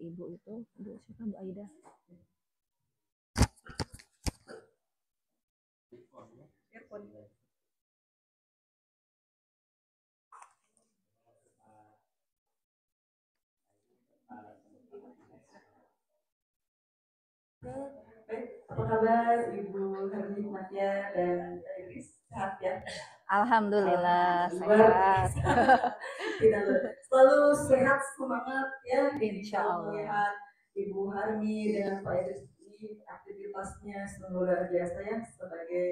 Ibu itu, Bu siapa, Bu Aida? Baik, apa kabar Ibu Hermi Hikmatia dan Iris? Sehat ya? Alhamdulillah sehat. Tidak selalu sehat, semangat ya. Insya Allah. Melihat Ibu Hermi dengan Pak Iris ini aktivitasnya sungguh luar biasa ya, sebagai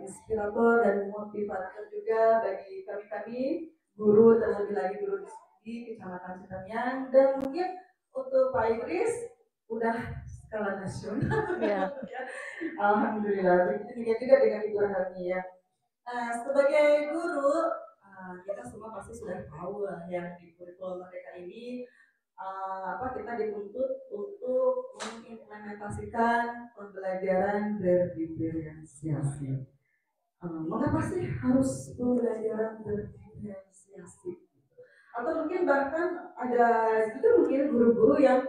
inspirator dan motivator juga bagi kami guru, terlebih lagi guru di Kecamatan Citamiang, dan mungkin untuk Pak Idris udah skala nasional. Ya. Alhamdulillah. Begitu juga dengan Ibu Hermi ya. Sebagai guru, kita semua pasti sudah tahu lah yang di kurikulum mereka ini kita dituntut untuk mengimplementasikan pembelajaran berdiferensiasi. Mengapa sih harus pembelajaran berdiferensiasi? Atau mungkin bahkan ada juga mungkin guru-guru yang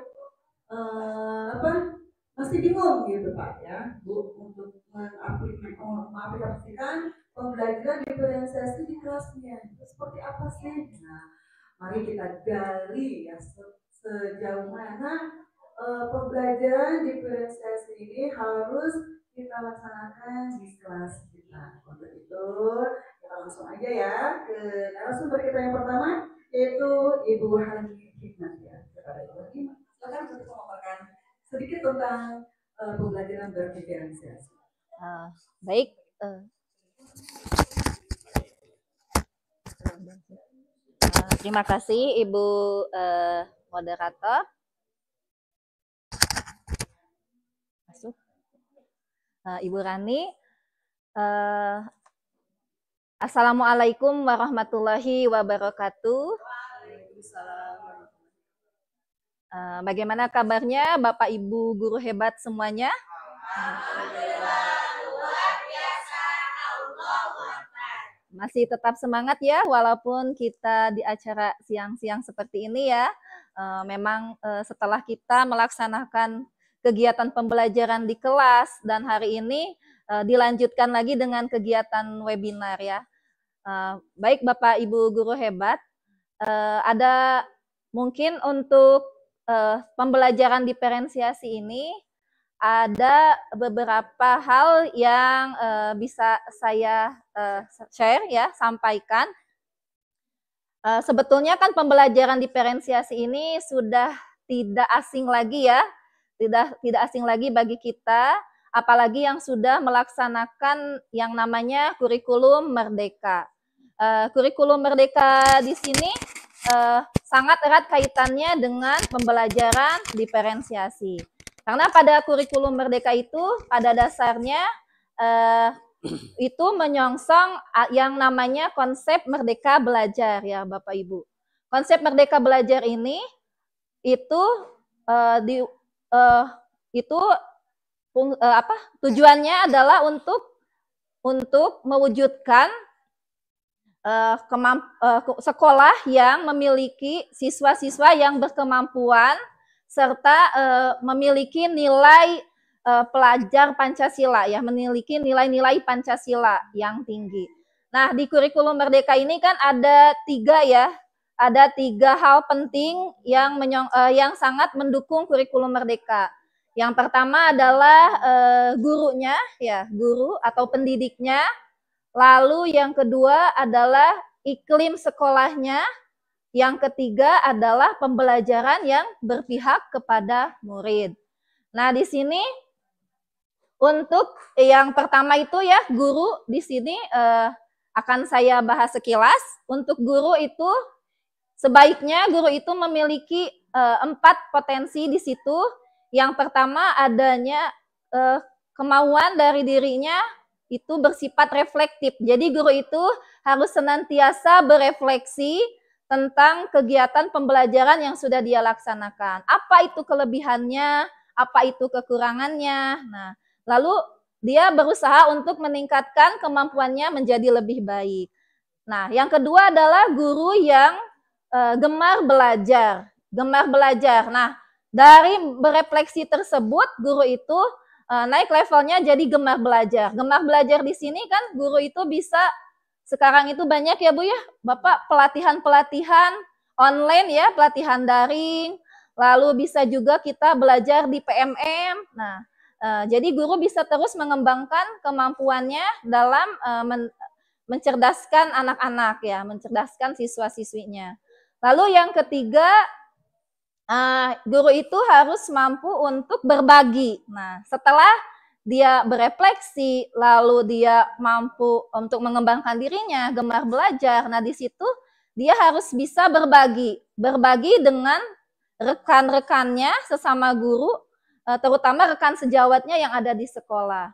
masih bingung gitu Pak ya, Bu, untuk mengaplikasikan pembelajaran diferensiasi di kelasnya. Seperti apa sih? Nah, mari kita gali ya sejauh mana pembelajaran diferensiasi ini harus kita laksanakan di kelas kita. Untuk itu kita langsung aja ya ke narasumber kita yang pertama, yaitu Ibu Hermi Hikmatia. Kepada Ibu Hermi, silakan untuk memaparkan sedikit tentang pembelajaran berdiferensiasi. Baik. Terima kasih Ibu moderator. Masuk. Ibu Rani. Assalamualaikum warahmatullahi wabarakatuh. Bagaimana kabarnya Bapak Ibu guru hebat semuanya? Alhamdulillah, luar biasa. Masih tetap semangat ya, walaupun kita di acara siang-siang seperti ini ya. Memang setelah kita melaksanakan kegiatan pembelajaran di kelas, dan hari ini dilanjutkan lagi dengan kegiatan webinar ya. Baik Bapak Ibu guru hebat, ada mungkin untuk pembelajaran diferensiasi ini ada beberapa hal yang bisa saya share ya, sampaikan. Sebetulnya kan pembelajaran diferensiasi ini sudah tidak asing lagi ya, tidak asing lagi bagi kita, apalagi yang sudah melaksanakan yang namanya kurikulum merdeka. Kurikulum merdeka di sini sangat erat kaitannya dengan pembelajaran diferensiasi. Karena pada kurikulum merdeka itu pada dasarnya itu menyongsong yang namanya konsep merdeka belajar ya Bapak Ibu. Konsep merdeka belajar ini itu tujuannya adalah untuk mewujudkan sekolah yang memiliki siswa-siswa yang berkemampuan serta memiliki nilai pelajar Pancasila ya, memiliki nilai-nilai Pancasila yang tinggi. Nah, di kurikulum merdeka ini kan ada 3 ya, ada 3 hal penting yang sangat mendukung kurikulum merdeka. Yang pertama adalah gurunya ya, guru atau pendidiknya. Lalu yang kedua adalah iklim sekolahnya. Yang ketiga adalah pembelajaran yang berpihak kepada murid. Nah, di sini untuk yang pertama itu ya, guru di sini akan saya bahas sekilas. Untuk guru itu sebaiknya guru itu memiliki 4 potensi di situ. Yang pertama adanya kemauan dari dirinya itu bersifat reflektif. Jadi guru itu harus senantiasa berefleksi tentang kegiatan pembelajaran yang sudah dia laksanakan. Apa itu kelebihannya, apa itu kekurangannya. Nah, lalu dia berusaha untuk meningkatkan kemampuannya menjadi lebih baik. Nah, yang kedua adalah guru yang gemar belajar. gemar belajar. Nah, dari berefleksi tersebut, guru itu naik levelnya jadi gemar belajar. Gemar belajar di sini kan guru itu bisa, sekarang itu banyak ya Bu ya, Bapak, pelatihan-pelatihan online ya, pelatihan daring, lalu bisa juga kita belajar di PMM. Nah, jadi guru bisa terus mengembangkan kemampuannya dalam mencerdaskan anak-anak ya, mencerdaskan siswa-siswinya. Lalu yang ketiga, guru itu harus mampu untuk berbagi. Nah, setelah dia berefleksi, lalu dia mampu untuk mengembangkan dirinya, gemar belajar. Nah, di situ dia harus bisa berbagi dengan rekan-rekannya sesama guru, terutama rekan sejawatnya yang ada di sekolah,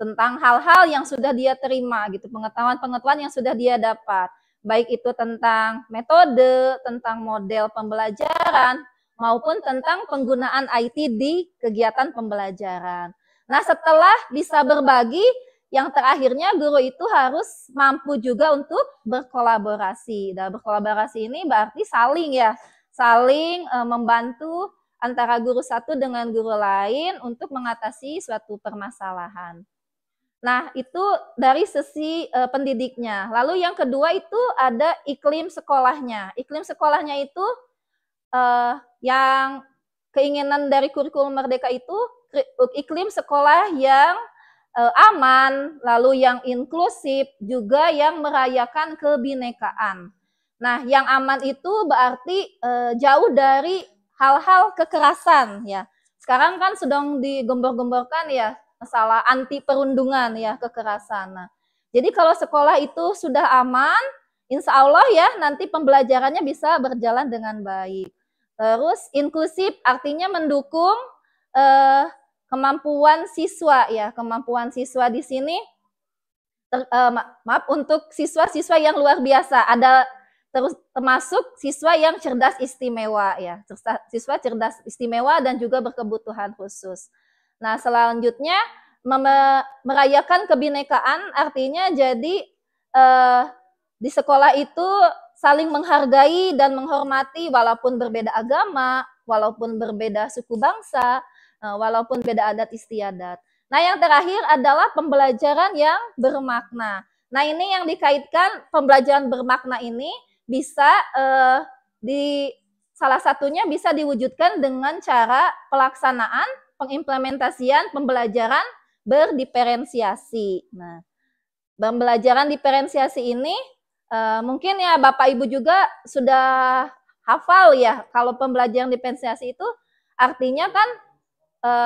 tentang hal-hal yang sudah dia terima gitu, pengetahuan-pengetahuan yang sudah dia dapat, baik itu tentang metode, tentang model pembelajaran, maupun tentang penggunaan IT di kegiatan pembelajaran. Nah, setelah bisa berbagi, yang terakhirnya guru itu harus mampu juga untuk berkolaborasi. Dan berkolaborasi ini berarti saling ya, saling membantu antara guru satu dengan guru lain untuk mengatasi suatu permasalahan. Nah, itu dari sisi pendidiknya. Lalu yang kedua itu ada iklim sekolahnya. Iklim sekolahnya itu yang keinginan dari kurikulum Merdeka itu iklim sekolah yang aman, lalu yang inklusif, juga yang merayakan kebinekaan. Nah, yang aman itu berarti jauh dari hal-hal kekerasan ya. Sekarang kan sedang digembor-gemborkan ya masalah anti perundungan ya, kekerasan. Nah, jadi kalau sekolah itu sudah aman, insya Allah ya nanti pembelajarannya bisa berjalan dengan baik. Terus inklusif artinya mendukung kemampuan siswa ya, kemampuan siswa di sini maaf, untuk siswa-siswa yang luar biasa, ada termasuk siswa yang cerdas istimewa ya, siswa cerdas istimewa dan juga berkebutuhan khusus. Nah, selanjutnya merayakan kebinekaan artinya jadi di sekolah itu saling menghargai dan menghormati walaupun berbeda agama, walaupun berbeda suku bangsa, walaupun beda adat istiadat. Nah, yang terakhir adalah pembelajaran yang bermakna. Nah, ini yang dikaitkan pembelajaran bermakna ini bisa di salah satunya bisa diwujudkan dengan cara pelaksanaan pengimplementasian pembelajaran berdiferensiasi. Nah, pembelajaran diferensiasi ini mungkin ya Bapak Ibu juga sudah hafal ya, kalau pembelajaran diferensiasi itu artinya kan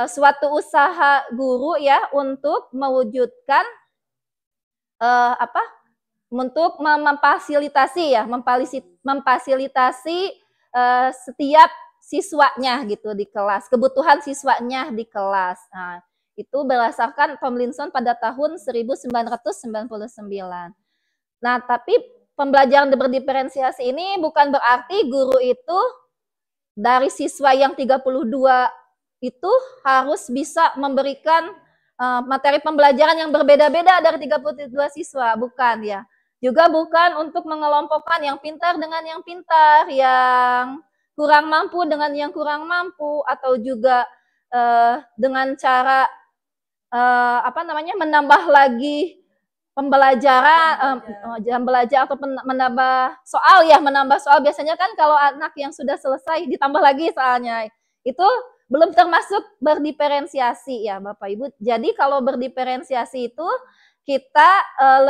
suatu usaha guru ya untuk mewujudkan untuk memfasilitasi ya, memfasilitasi setiap siswanya gitu di kelas, kebutuhan siswanya di kelas. Nah, itu berdasarkan Tomlinson pada tahun 1999. Nah, tapi pembelajaran berdiferensiasi ini bukan berarti guru itu dari siswa yang 32 itu harus bisa memberikan materi pembelajaran yang berbeda-beda dari 32 siswa, bukan ya. Juga bukan untuk mengelompokkan yang pintar dengan yang pintar, yang kurang mampu dengan yang kurang mampu, atau juga dengan cara menambah lagi pembelajaran, jam belajar atau menambah soal ya, menambah soal biasanya kan kalau anak yang sudah selesai ditambah lagi soalnya. Itu belum termasuk berdiferensiasi ya Bapak Ibu. Jadi kalau berdiferensiasi itu kita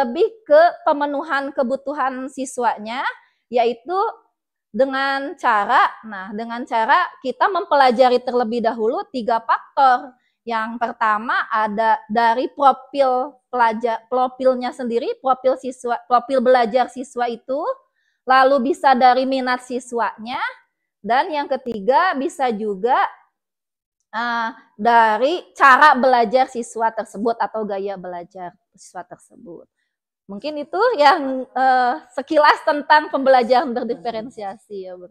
lebih ke pemenuhan kebutuhan siswanya, yaitu dengan cara kita mempelajari terlebih dahulu 3 faktor. Yang pertama ada dari profilnya sendiri, profil belajar siswa itu, lalu bisa dari minat siswanya, dan yang ketiga bisa juga dari cara belajar siswa tersebut atau gaya belajar siswa tersebut. Mungkin itu yang sekilas tentang pembelajaran berdiferensiasi ya, Bu.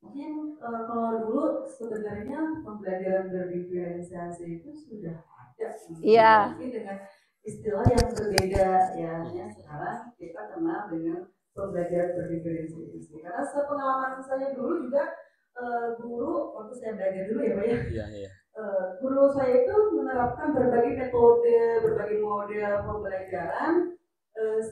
Mungkin kalau dulu sebenarnya pembelajaran berdiferensiasi itu sudah ada. Iya. Mungkin dengan istilah yang berbeda ya. Sekarang kita kenal dengan pembelajaran berdiferensiasi. Karena sepengalaman saya dulu juga guru waktu saya belajar dulu ya Pak ya. Iya, iya. Guru saya itu menerapkan berbagai metode, berbagai model pembelajaran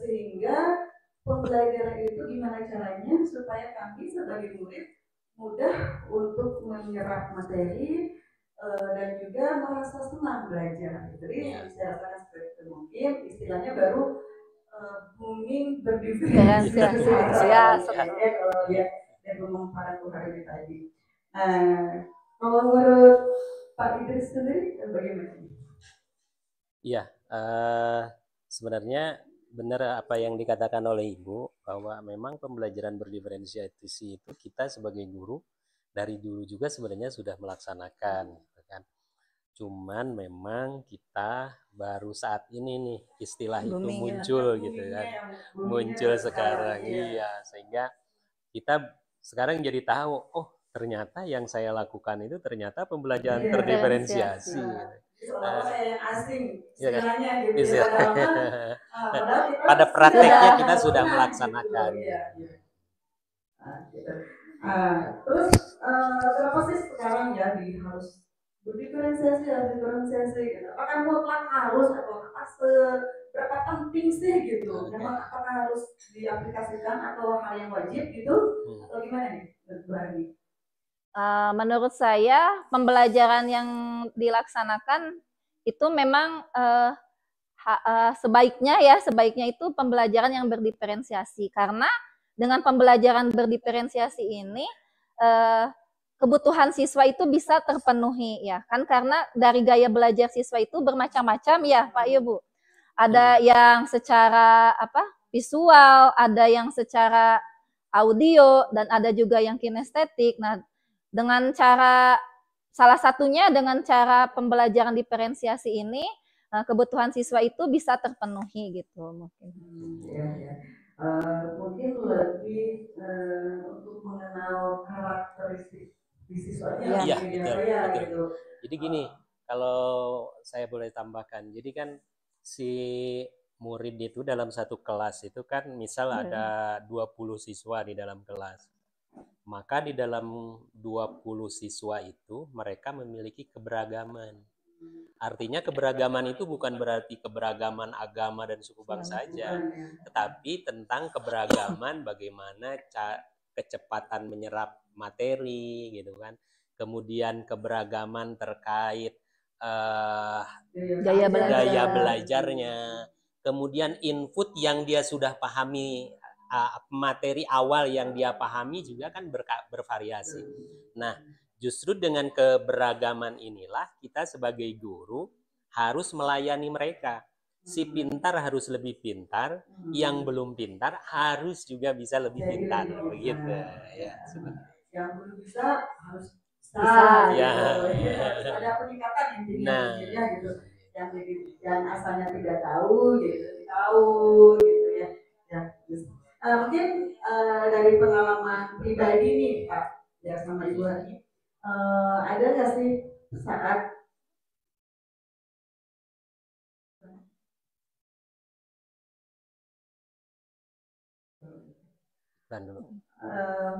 sehingga pembelajaran itu gimana caranya supaya kami sebagai murid mudah untuk menyerap materi dan juga merasa senang belajar. Jadi saya rasakan seperti itu, mungkin istilahnya baru booming berdiferensiasi kalau ya dan pemanfaatan hari ini tadi. Kalau menurut Pak Idris sendiri bagaimana? Iya, sebenarnya benar apa yang dikatakan oleh Ibu, bahwa memang pembelajaran berdiferensiasi itu kita sebagai guru dari dulu juga sebenarnya sudah melaksanakan, kan. Cuman memang kita baru saat ini nih istilah itu muncul gitu kan, muncul sekarang, iya, sehingga kita sekarang jadi tahu, oh ternyata yang saya lakukan itu ternyata pembelajaran terdiferensiasi. Saya yang asing, istilahnya gitu ya. Pada prakteknya kita sudah melaksanakan. Terus kenapa sih sekarang ya harus berdiferensiasi, gitu? Apakah mutlak harus atau seberapa penting sih gitu? Memang apakah harus diaplikasikan atau hal yang wajib gitu? Atau gimana nih, Bu Hardi? Menurut saya pembelajaran yang dilaksanakan itu memang sebaiknya itu pembelajaran yang berdiferensiasi, karena dengan pembelajaran berdiferensiasi ini kebutuhan siswa itu bisa terpenuhi ya kan, karena dari gaya belajar siswa itu bermacam-macam ya Pak Ibu. Ada yang secara visual, ada yang secara audio, dan ada juga yang kinestetik. Nah, dengan salah satunya dengan cara pembelajaran diferensiasi ini, kebutuhan siswa itu bisa terpenuhi gitu mungkin. Mungkin lebih untuk mengenal karakteristik siswanya. Iya, betul. Jadi gini, kalau saya boleh tambahkan, jadi kan si murid itu dalam satu kelas itu kan misal ada 20 siswa di dalam kelas. Maka di dalam 20 siswa itu mereka memiliki keberagaman. Artinya keberagaman itu bukan berarti keberagaman agama dan suku bangsa saja, tetapi tentang keberagaman bagaimana kecepatan menyerap materi gitu kan. Kemudian keberagaman terkait gaya belajarnya. Kemudian input yang dia sudah pahami, materi awal yang dia pahami juga kan bervariasi. Nah, justru dengan keberagaman inilah kita sebagai guru harus melayani mereka. Si pintar harus lebih pintar, yang belum pintar harus juga bisa lebih pintar, begitu ya. Yang belum bisa harus bisa. Ya. Ada peningkatan intinya gitu. Yang asalnya tidak tahu jadi tahu gitu ya. Mungkin dari pengalaman pribadi nih Pak ya sama Ibu Hani, ada nggak sih saat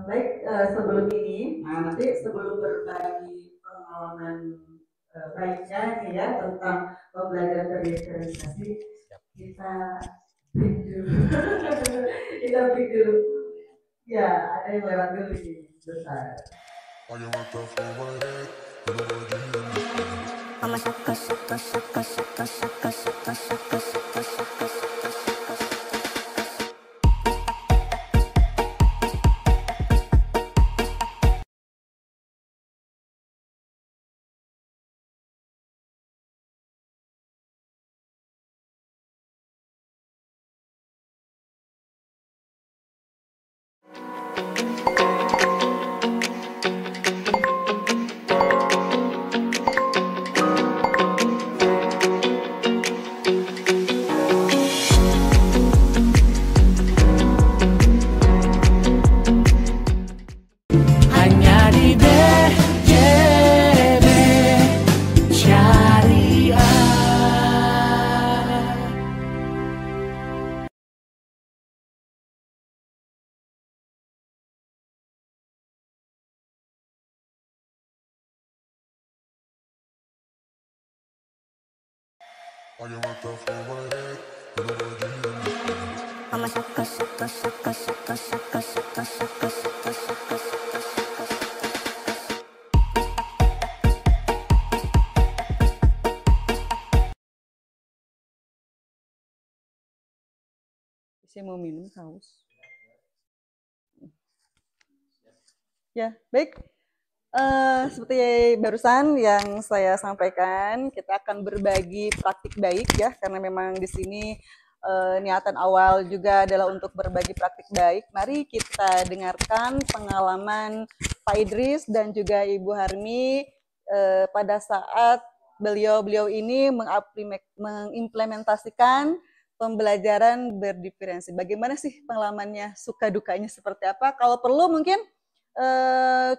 baik sebelum ini, nanti sebelum berbagi pengalaman baiknya nih ya tentang pembelajaran berdiferensiasi, kita break dulu. Ya, ada yang lewat dulu nih, bentar. Mama Saya mau minum haus. Ya, baik. Seperti barusan yang saya sampaikan, kita akan berbagi praktik baik ya, karena memang di sini niatan awal juga adalah untuk berbagi praktik baik. Mari kita dengarkan pengalaman Pak Idris dan juga Ibu Harmi pada saat beliau ini mengimplementasikan pembelajaran berdiferensi. Bagaimana sih pengalamannya, suka dukanya seperti apa? Kalau perlu mungkin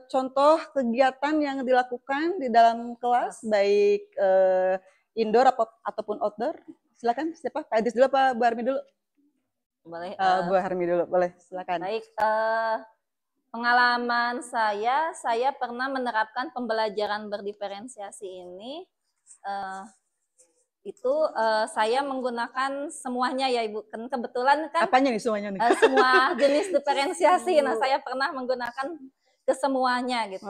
contoh kegiatan yang dilakukan di dalam kelas, baik indoor ataupun outdoor. Silakan, siapa? Pak Idris dulu apa Bu Harmi dulu? Boleh. Bu Harmi dulu, boleh. Silakan. Baik, pengalaman saya pernah menerapkan pembelajaran berdiferensiasi ini. Saya menggunakan semuanya ya Ibu, kan kebetulan kan apanya nih semuanya nih? Semua jenis diferensiasi. Nah, saya pernah menggunakan kesemuanya gitu.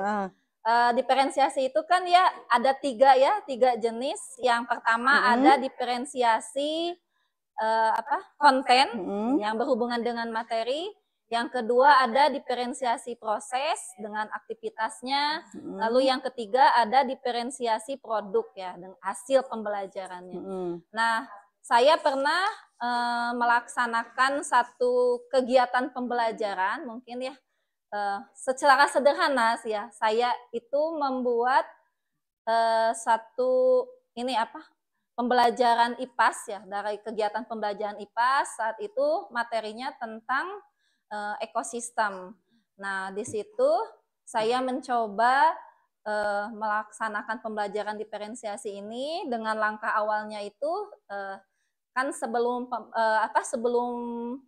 Diferensiasi itu kan ya ada tiga jenis. Yang pertama ada diferensiasi konten yang berhubungan dengan materi. Yang kedua ada diferensiasi proses dengan aktivitasnya. Lalu yang ketiga ada diferensiasi produk ya, dengan hasil pembelajarannya. Nah, saya pernah melaksanakan satu kegiatan pembelajaran, mungkin ya secara sederhana sih ya. Saya itu membuat pembelajaran IPAS ya, dari kegiatan pembelajaran IPAS. Saat itu materinya tentang ekosistem. Nah, di situ saya mencoba melaksanakan pembelajaran diferensiasi ini dengan langkah awalnya itu kan sebelum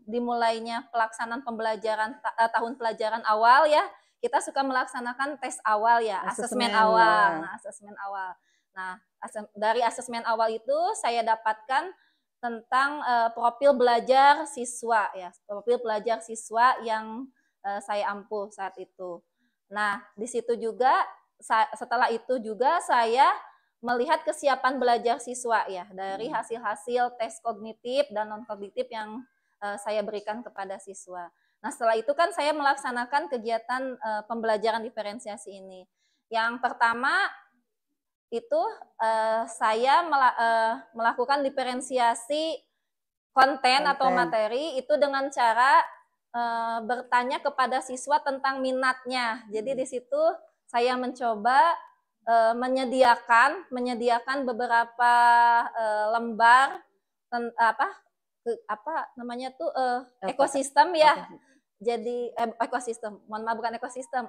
dimulainya pelaksanaan pembelajaran tahun pelajaran awal ya, kita suka melaksanakan tes awal ya, asesmen awal. Nah, dari asesmen awal itu saya dapatkan tentang profil belajar siswa ya, profil belajar siswa yang saya ampuh saat itu. Nah, di situ juga setelah itu juga saya melihat kesiapan belajar siswa ya dari hasil-hasil tes kognitif dan non kognitif yang saya berikan kepada siswa. Nah, setelah itu kan saya melaksanakan kegiatan pembelajaran diferensiasi ini. Yang pertama itu saya melakukan diferensiasi konten atau materi itu dengan cara bertanya kepada siswa tentang minatnya. Jadi di situ saya mencoba menyediakan beberapa lembar ekosistem ya. Jadi ekosistem, mohon maaf bukan ekosistem,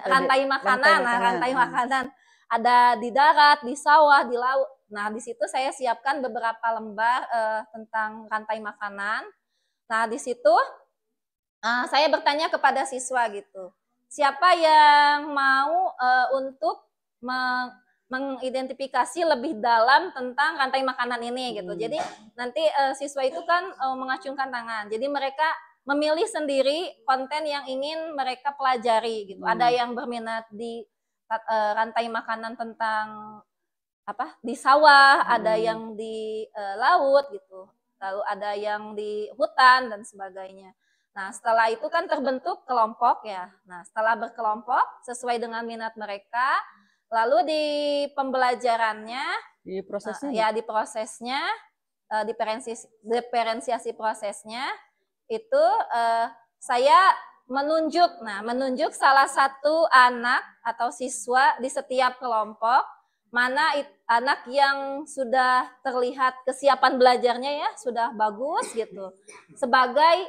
rantai makanan. Nah, rantai makanan ada di darat, di sawah, di laut. Nah, di situ saya siapkan beberapa lembar tentang rantai makanan. Nah, di situ saya bertanya kepada siswa gitu, siapa yang mau untuk mengidentifikasi lebih dalam tentang rantai makanan ini gitu. Jadi nanti siswa itu kan mengacungkan tangan. Jadi mereka memilih sendiri konten yang ingin mereka pelajari gitu. Ada yang berminat di rantai makanan tentang di sawah, ada yang di laut gitu. Lalu ada yang di hutan dan sebagainya. Nah, setelah itu kan terbentuk kelompok ya. Nah, setelah berkelompok sesuai dengan minat mereka, lalu di pembelajarannya, di prosesnya, diferensiasi prosesnya itu saya menunjuk salah satu anak atau siswa di setiap kelompok, mana anak yang sudah terlihat kesiapan belajarnya ya sudah bagus gitu, sebagai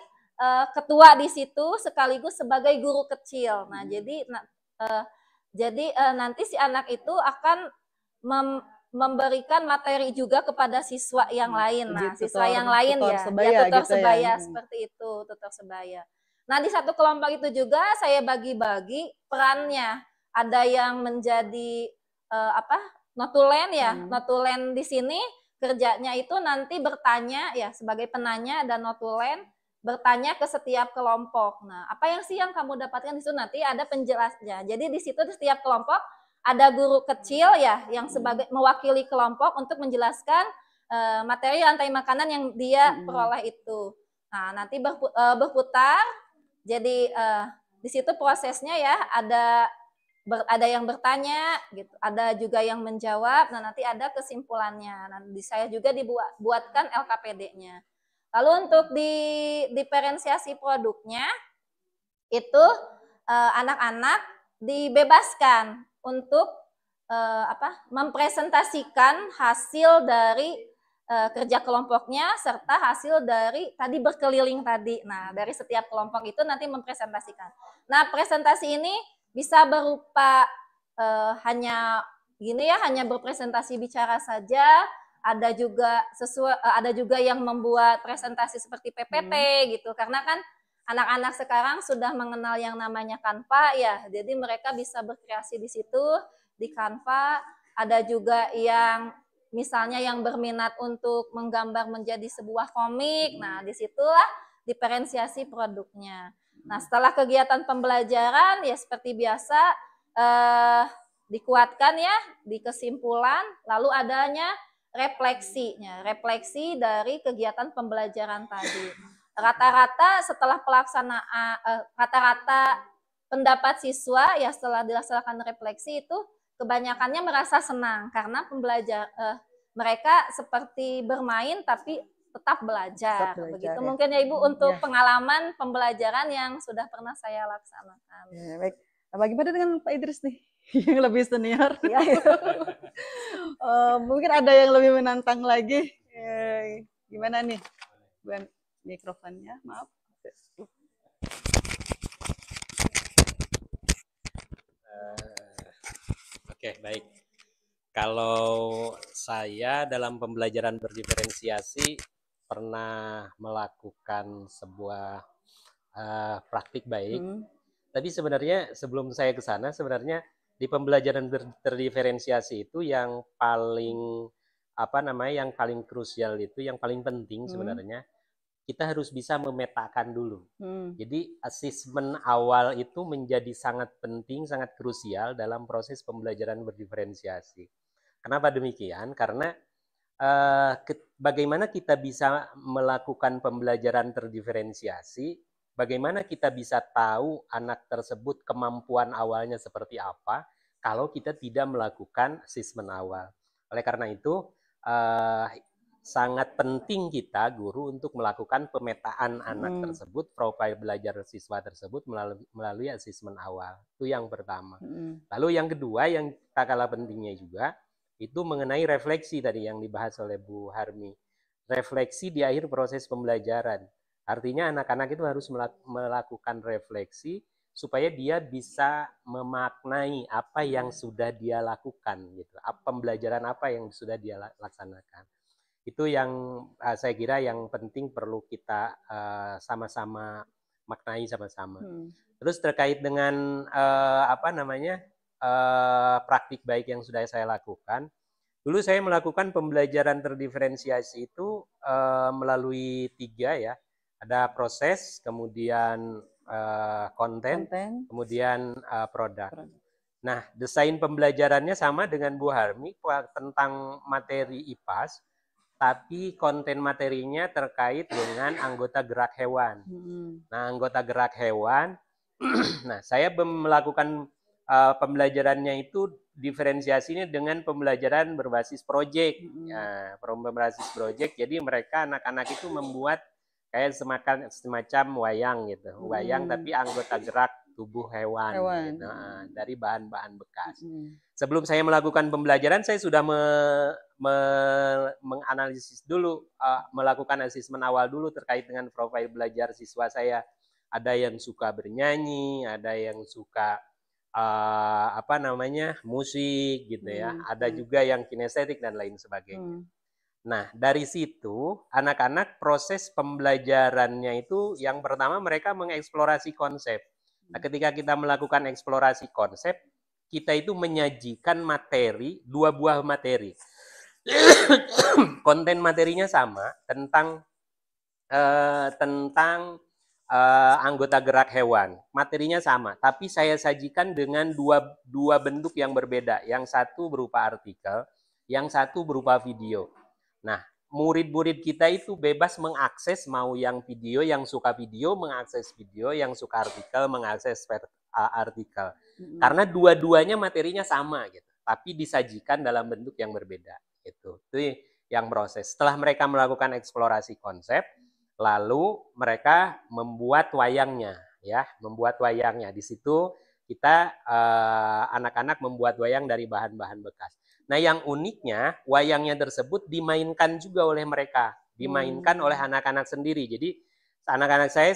ketua di situ sekaligus sebagai guru kecil. Nah, jadi nanti si anak itu akan memberikan materi juga kepada siswa yang lain. Nah, siswa yang lain ya, tutor sebaya seperti itu, tutor sebaya. Nah, di satu kelompok itu juga saya bagi-bagi perannya. Ada yang menjadi notulen ya, notulen di sini kerjanya itu nanti bertanya ya sebagai penanya dan notulen bertanya ke setiap kelompok. Nah, apa yang sih yang kamu dapatkan di situ nanti ada penjelasnya. Jadi di situ di setiap kelompok ada guru kecil ya yang sebagai mewakili kelompok untuk menjelaskan materi rantai makanan yang dia peroleh itu. Nah, nanti berputar. Jadi di situ prosesnya ya ada yang bertanya gitu, ada juga yang menjawab. Nah, nanti ada kesimpulannya. Nanti saya juga dibuatkan LKPD-nya. Lalu untuk di diferensiasi produknya itu anak-anak dibebaskan untuk mempresentasikan hasil dari kerja kelompoknya serta hasil dari tadi berkeliling tadi. Nah, dari setiap kelompok itu nanti mempresentasikan. Nah, presentasi ini bisa berupa hanya gini ya, hanya berpresentasi bicara saja. Ada juga yang membuat presentasi seperti PPT gitu, karena kan anak-anak sekarang sudah mengenal yang namanya Canva ya, jadi mereka bisa berkreasi di situ di Canva. Ada juga yang misalnya yang berminat untuk menggambar menjadi sebuah komik. Nah, disitulah diferensiasi produknya. Nah, setelah kegiatan pembelajaran ya seperti biasa dikuatkan ya di kesimpulan, lalu adanya refleksi dari kegiatan pembelajaran tadi. Rata-rata setelah pelaksanaan rata-rata pendapat siswa ya setelah dilaksanakan refleksi itu kebanyakannya merasa senang karena mereka seperti bermain tapi tetap belajar. Begitu ya. Mungkin ya Ibu untuk pengalaman pembelajaran yang sudah pernah saya laksanakan. Ya, baik. Nah, bagaimana dengan Pak Idris nih yang lebih senior? Ya. Mungkin ada yang lebih menantang lagi. Gimana nih? Bukan mikrofonnya, maaf. Oke, baik. Kalau saya dalam pembelajaran berdiferensiasi pernah melakukan sebuah praktik baik. Tapi sebenarnya sebelum saya ke sana, sebenarnya di pembelajaran terdiferensiasi itu yang paling yang paling krusial itu, yang paling penting sebenarnya kita harus bisa memetakan dulu. Jadi asesmen awal itu menjadi sangat penting, sangat krusial dalam proses pembelajaran berdiferensiasi. Kenapa demikian? Karena bagaimana kita bisa melakukan pembelajaran terdiferensiasi, bagaimana kita bisa tahu anak tersebut kemampuan awalnya seperti apa kalau kita tidak melakukan asesmen awal. Oleh karena itu, sangat penting kita guru untuk melakukan pemetaan anak tersebut, profil belajar siswa tersebut melalui asesmen awal. Itu yang pertama. Lalu yang kedua yang tak kalah pentingnya juga itu mengenai refleksi tadi yang dibahas oleh Bu Harmi. Refleksi di akhir proses pembelajaran. Artinya anak-anak itu harus melakukan refleksi supaya dia bisa memaknai apa yang sudah dia lakukan gitu. Pembelajaran apa yang sudah dia laksanakan. Itu yang saya kira yang penting perlu kita sama-sama maknai sama-sama. Terus terkait dengan praktik baik yang sudah saya lakukan, dulu saya melakukan pembelajaran terdiferensiasi itu melalui 3 ya, ada proses, kemudian konten, kemudian produk. Nah, desain pembelajarannya sama dengan Bu Harmi tentang materi IPAS. Tapi konten materinya terkait dengan anggota gerak hewan. Nah, anggota gerak hewan, nah saya melakukan pembelajarannya itu diferensiasinya dengan pembelajaran berbasis proyek. Ya, berbasis proyek, jadi mereka anak-anak itu membuat kayak semacam wayang gitu. Wayang tapi anggota gerak tubuh hewan. Gitu. Nah, dari bahan-bahan bekas. Sebelum saya melakukan pembelajaran, saya sudah menganalisis dulu, melakukan asesmen awal dulu terkait dengan profil belajar siswa saya. Ada yang suka bernyanyi, ada yang suka musik gitu ya. Ada juga yang kinestetik dan lain sebagainya. Nah, dari situ anak-anak proses pembelajarannya itu yang pertama mereka mengeksplorasi konsep. Nah, ketika kita melakukan eksplorasi konsep, kita itu menyajikan materi, 2 buah materi. konten materinya sama tentang anggota gerak hewan. Materinya sama, tapi saya sajikan dengan dua bentuk yang berbeda. Yang satu berupa artikel, yang satu berupa video. Nah, murid-murid kita itu bebas mengakses, mau yang video, yang suka video mengakses video, yang suka artikel mengakses artikel. Karena dua-duanya materinya sama gitu, tapi disajikan dalam bentuk yang berbeda. Itu yang proses. Setelah mereka melakukan eksplorasi konsep, lalu mereka membuat wayangnya, ya, membuat wayangnya. Di situ kita anak-anak membuat wayang dari bahan-bahan bekas. Nah, yang uniknya wayangnya tersebut dimainkan juga oleh mereka, dimainkan oleh anak-anak sendiri. Jadi anak-anak saya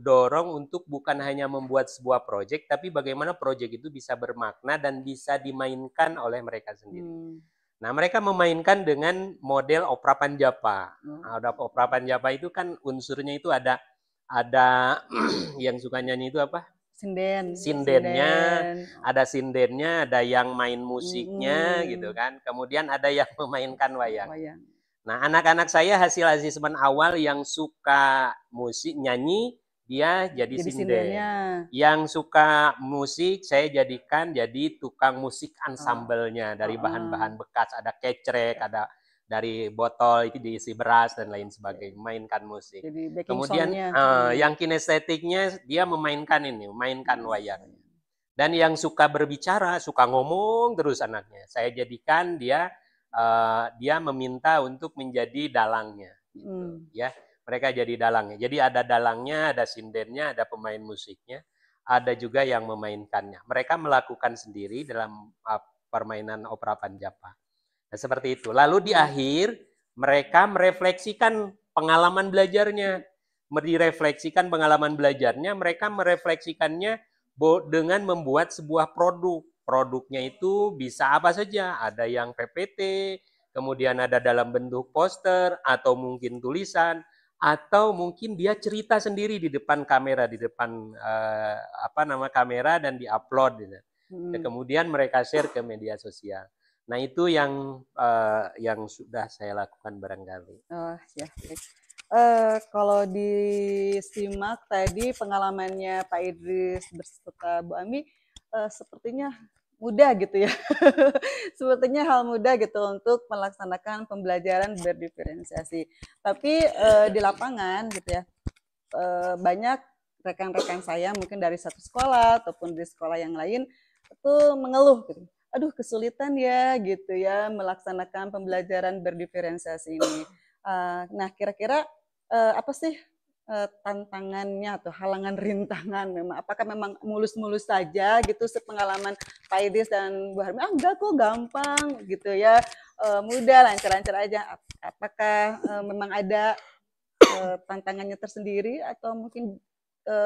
dorong untuk bukan hanya membuat sebuah proyek, tapi bagaimana proyek itu bisa bermakna dan bisa dimainkan oleh mereka sendiri. Nah, mereka memainkan dengan model opera Panjapa. Nah, opera Panjapa itu kan unsurnya itu ada yang suka nyanyi itu apa? Sindennya, ada sindennya, ada yang main musiknya gitu kan. Kemudian ada yang memainkan wayang. Nah, anak-anak saya hasil asesmen awal yang suka musik nyanyi, dia jadi sinden. Yang suka musik saya jadikan jadi tukang musik ensemble-nya dari bahan-bahan bekas, ada kecrek, ada dari botol itu diisi beras dan lain sebagainya, mainkan musik. Kemudian yang kinestetiknya dia memainkan wayang. Dan yang suka berbicara, suka ngomong terus anaknya, saya jadikan dia meminta untuk menjadi dalangnya, gitu, ya. Mereka jadi dalangnya. Jadi ada dalangnya, ada sindennya, ada pemain musiknya, ada juga yang memainkannya. Mereka melakukan sendiri dalam permainan opera Panjapa. Nah, seperti itu. Lalu di akhir mereka merefleksikan pengalaman belajarnya. Merefleksikan pengalaman belajarnya, mereka merefleksikannya dengan membuat sebuah produk. Produknya itu bisa apa saja. Ada yang PPT, kemudian ada dalam bentuk poster atau mungkin tulisan, atau mungkin dia cerita sendiri di depan kamera, di depan kamera dan diupload gitu. Kemudian mereka share ke media sosial. Nah, itu yang sudah saya lakukan barangkali. Oh ya, baik. Kalau disimak tadi pengalamannya Pak Idris beserta Bu Ami, sepertinya mudah gitu ya. Sepertinya hal mudah gitu untuk melaksanakan pembelajaran berdiferensiasi. Tapi di lapangan gitu ya, banyak rekan-rekan saya mungkin dari satu sekolah ataupun di sekolah yang lain itu mengeluh gitu. Aduh, kesulitan ya gitu ya melaksanakan pembelajaran berdiferensiasi ini. Nah, kira-kira apa sih tantangannya atau halangan rintangan memang? Apakah memang mulus-mulus saja gitu sepengalaman Pak Idris dan Bu Harmi? Enggak kok, gampang gitu ya, mudah, lancar-lancar aja. Apakah memang ada tantangannya tersendiri atau mungkin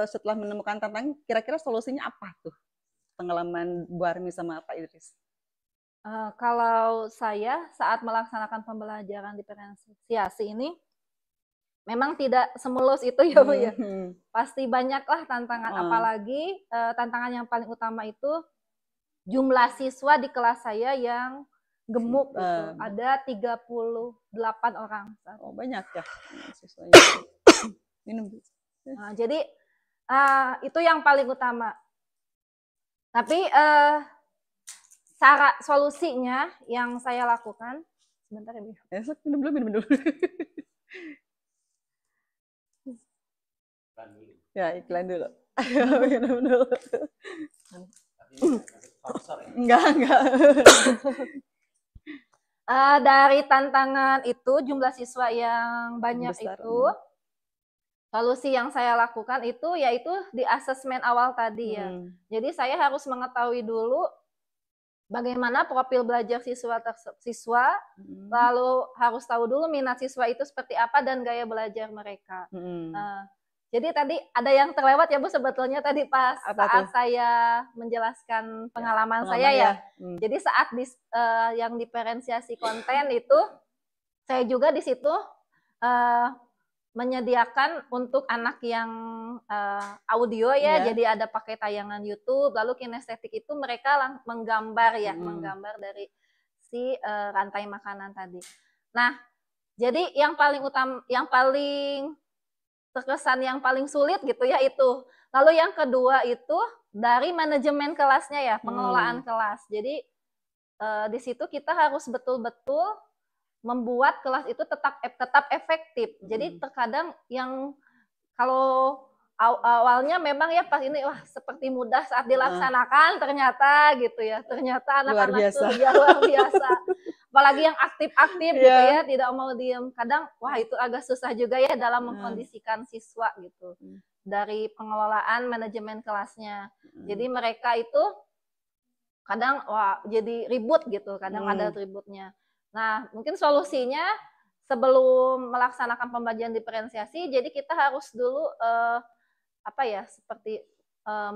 setelah menemukan tantangan, kira-kira solusinya apa tuh? Pengalaman Bu Harmi sama Pak Idris. Kalau saya saat melaksanakan pembelajaran diferensiasi ini, memang tidak semulus itu ya Bu ya. Pasti banyaklah tantangan, apalagi tantangan yang paling utama itu jumlah siswa di kelas saya yang gemuk gitu. Ada 38 orang. Oh, banyak ya siswanya. Minum. Nah, jadi itu yang paling utama. Tapi cara solusinya yang saya lakukan, sebentar ya Bu. Minum dulu. Ya, iklan dulu. Minum dulu. Enggak. Dari tantangan itu, jumlah siswa yang banyak besar, itu, solusi yang saya lakukan itu yaitu di asesmen awal tadi ya. Jadi saya harus mengetahui dulu bagaimana profil belajar siswa, lalu harus tahu dulu minat siswa itu seperti apa dan gaya belajar mereka. Jadi tadi ada yang terlewat ya Bu sebetulnya tadi pas saat saya menjelaskan pengalaman saya ya. Jadi saat yang diferensiasi konten itu, saya juga di situ menyediakan untuk anak yang audio ya, jadi ada pakai tayangan YouTube, lalu kinestetik itu mereka menggambar ya, menggambar dari si rantai makanan tadi. Nah, jadi yang paling terkesan yang paling sulit gitu ya itu. Lalu yang kedua itu dari manajemen kelasnya ya, pengelolaan kelas. Jadi di situ kita harus betul-betul membuat kelas itu tetap efektif. Jadi terkadang yang kalau awalnya memang ya pas ini wah seperti mudah saat dilaksanakan ternyata gitu ya. Ternyata anak-anak tuh ya luar biasa. Apalagi yang aktif-aktif gitu ya, tidak mau diem. Kadang wah itu agak susah juga ya dalam mengkondisikan siswa gitu. Dari pengelolaan manajemen kelasnya. Jadi mereka itu kadang wah jadi ribut gitu, kadang ada ributnya. Nah, mungkin solusinya sebelum melaksanakan pembelajaran diferensiasi, jadi kita harus dulu seperti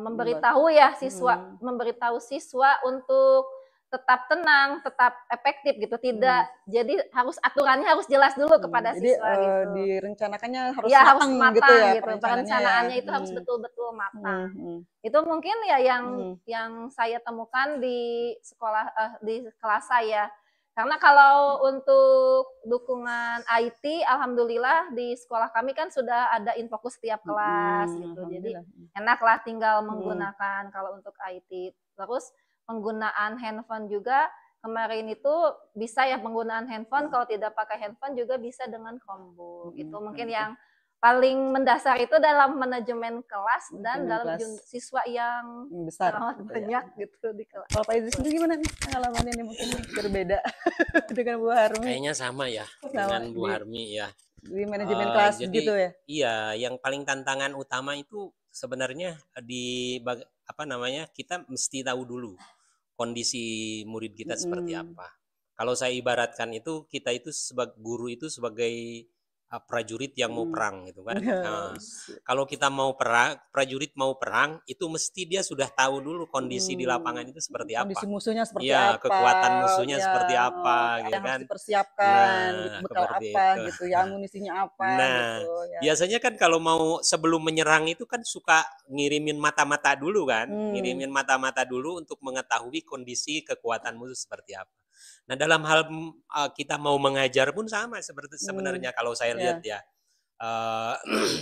memberitahu ya siswa, memberitahu siswa untuk tetap tenang, tetap efektif gitu, tidak. Jadi aturannya harus jelas dulu kepada siswa gitu. Direncanakannya harus ya, matang, harus matang gitu ya. Perencanaannya itu harus betul-betul matang. Itu mungkin ya yang saya temukan di sekolah di kelas saya. Karena kalau untuk dukungan IT, alhamdulillah di sekolah kami kan sudah ada infokus setiap kelas gitu. Jadi enaklah tinggal menggunakan kalau untuk IT. Terus penggunaan handphone juga kemarin itu bisa ya penggunaan handphone, kalau tidak pakai handphone juga bisa dengan Chromebook. Itu mungkin yang paling mendasar itu dalam manajemen kelas dan dalam siswa yang besar banyak gitu di kelas. Kalau Pak Idris sendiri gimana nih pengalamannya nih, mungkin berbeda dengan Bu Harmi? Kayaknya sama ya dengan Bu Harmi ya. Di manajemen kelas jadi, gitu ya? Iya, yang paling tantangan utama itu sebenarnya kita mesti tahu dulu kondisi murid kita seperti apa. Kalau saya ibaratkan itu, kita itu sebagai guru itu sebagai prajurit yang mau perang gitu kan. Nah, kalau kita mau perang, prajurit mau perang, itu mesti dia sudah tahu dulu kondisi di lapangan itu seperti apa. Kondisi musuhnya seperti apa. Kekuatan musuhnya seperti apa gitu yang kan. harus dipersiapkan, Nah, bekal apa itu. gitu ya, amunisinya apa gitu ya. Biasanya kan kalau mau sebelum menyerang itu kan suka ngirimin mata-mata dulu kan. Ngirimin mata-mata dulu untuk mengetahui kondisi kekuatan musuh seperti apa. Nah, dalam hal kita mau mengajar pun sama sebenarnya kalau saya lihat ya.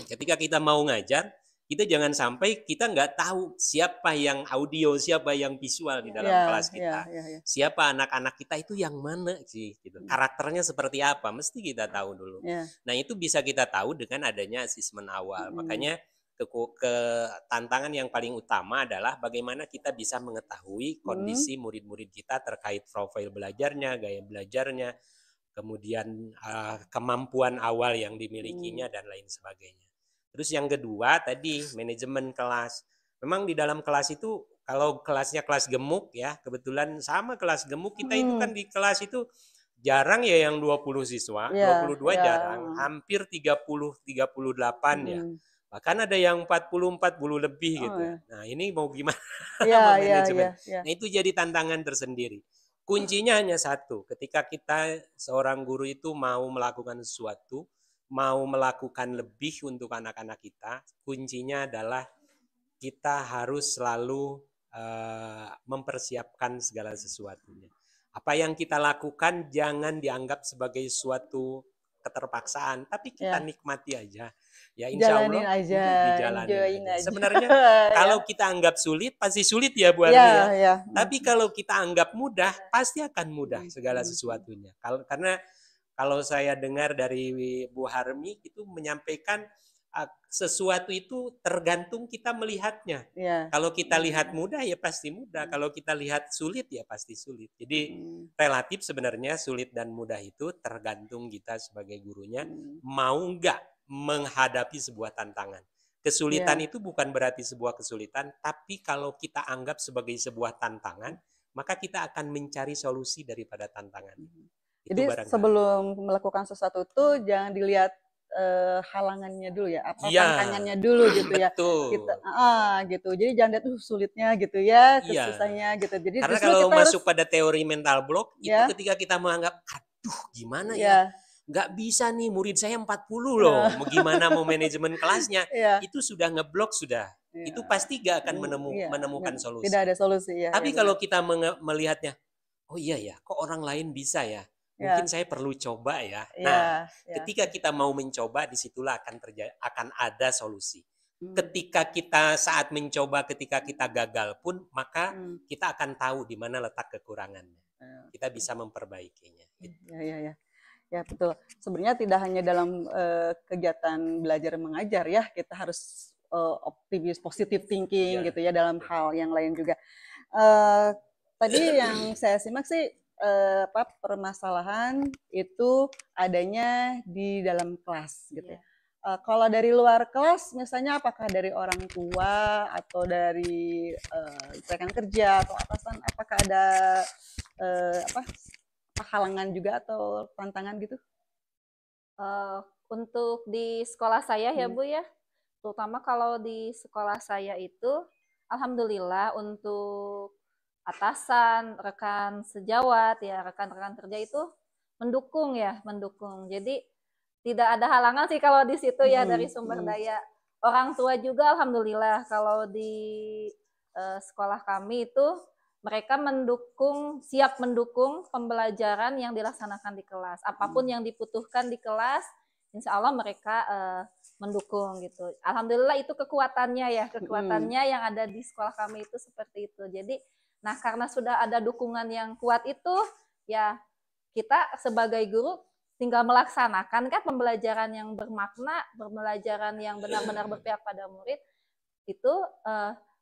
Ketika kita mau ngajar, kita jangan sampai kita nggak tahu siapa yang audio, siapa yang visual di dalam kelas kita. Siapa anak-anak kita itu yang mana sih gitu. Karakternya seperti apa, mesti kita tahu dulu. Nah, itu bisa kita tahu dengan adanya asesmen awal. Makanya tantangan yang paling utama adalah bagaimana kita bisa mengetahui kondisi murid-murid kita terkait profil belajarnya, gaya belajarnya, kemudian kemampuan awal yang dimilikinya dan lain sebagainya. Terus yang kedua tadi manajemen kelas. Memang di dalam kelas itu kalau kelasnya kelas gemuk ya, kebetulan sama kelas gemuk kita itu kan di kelas itu jarang ya yang 20 siswa, 22 jarang, hampir 38 ya. Bahkan ada yang 40 lebih gitu. Nah, ini mau gimana manajemen. Nah, itu jadi tantangan tersendiri. Kuncinya hanya satu, ketika kita seorang guru itu mau melakukan sesuatu, mau melakukan lebih untuk anak-anak kita, kuncinya adalah kita harus selalu mempersiapkan segala sesuatunya. Apa yang kita lakukan jangan dianggap sebagai suatu keterpaksaan, tapi kita nikmati aja. Ya insya Allah dijalanin aja. Sebenarnya kalau kita anggap sulit, pasti sulit ya Bu Armi ya. Tapi kalau kita anggap mudah, pasti akan mudah segala sesuatunya. Karena kalau saya dengar dari Bu Harmi itu menyampaikan sesuatu itu tergantung kita melihatnya. Kalau kita lihat mudah ya pasti mudah. Kalau kita lihat sulit ya pasti sulit. Jadi relatif sebenarnya sulit dan mudah itu tergantung kita sebagai gurunya mau enggak menghadapi sebuah tantangan. Kesulitan itu bukan berarti sebuah kesulitan, tapi kalau kita anggap sebagai sebuah tantangan, maka kita akan mencari solusi daripada tantangan. Jadi sebelum melakukan sesuatu itu jangan dilihat halangannya dulu ya, apa tantangannya dulu gitu ya. Gitu. Jadi jangan lihat sulitnya gitu ya, kesusahannya gitu. Jadi karena kalau masuk pada teori mental block itu ketika kita menganggap aduh gimana ya? Nggak bisa nih murid saya 40 loh. Gimana mau manajemen kelasnya? Itu sudah ngeblok sudah. Itu pasti nggak akan menemukan solusi. Tidak ada solusi ya. Tapi kalau kita melihatnya oh iya ya, kok orang lain bisa ya? Ya, Mungkin saya perlu coba ya. ya, Nah, ya. ketika kita mau mencoba, disitulah akan ada solusi. Hmm, Ketika kita saat mencoba, ketika kita gagal pun, maka hmm, kita akan tahu di mana letak kekurangannya. ya, Kita bisa memperbaikinya. ya, ya, ya. Ya, betul. Sebenarnya tidak hanya dalam kegiatan belajar mengajar ya, kita harus optimis, positive thinking Iya. gitu ya dalam hal yang lain juga. Eh, Tadi yang saya simak sih permasalahan itu adanya di dalam kelas gitu ya. Kalau dari luar kelas, misalnya apakah dari orang tua atau dari rekan kerja atau atasan, apakah ada apa halangan juga atau tantangan gitu? Untuk di sekolah saya ya Hmm. Bu ya, terutama kalau di sekolah saya itu, alhamdulillah untuk atasan, rekan sejawat ya, rekan-rekan kerja itu mendukung ya, mendukung. Jadi tidak ada halangan sih kalau di situ ya dari sumber daya. Orang tua juga alhamdulillah kalau di sekolah kami itu mereka mendukung, siap mendukung pembelajaran yang dilaksanakan di kelas. Apapun yang dibutuhkan di kelas, insya Allah mereka mendukung gitu. Alhamdulillah itu kekuatannya ya, kekuatannya yang ada di sekolah kami itu seperti itu. Jadi, nah karena sudah ada dukungan yang kuat itu, ya kita sebagai guru tinggal melaksanakan kan pembelajaran yang bermakna, pembelajaran yang benar-benar berpihak pada murid itu.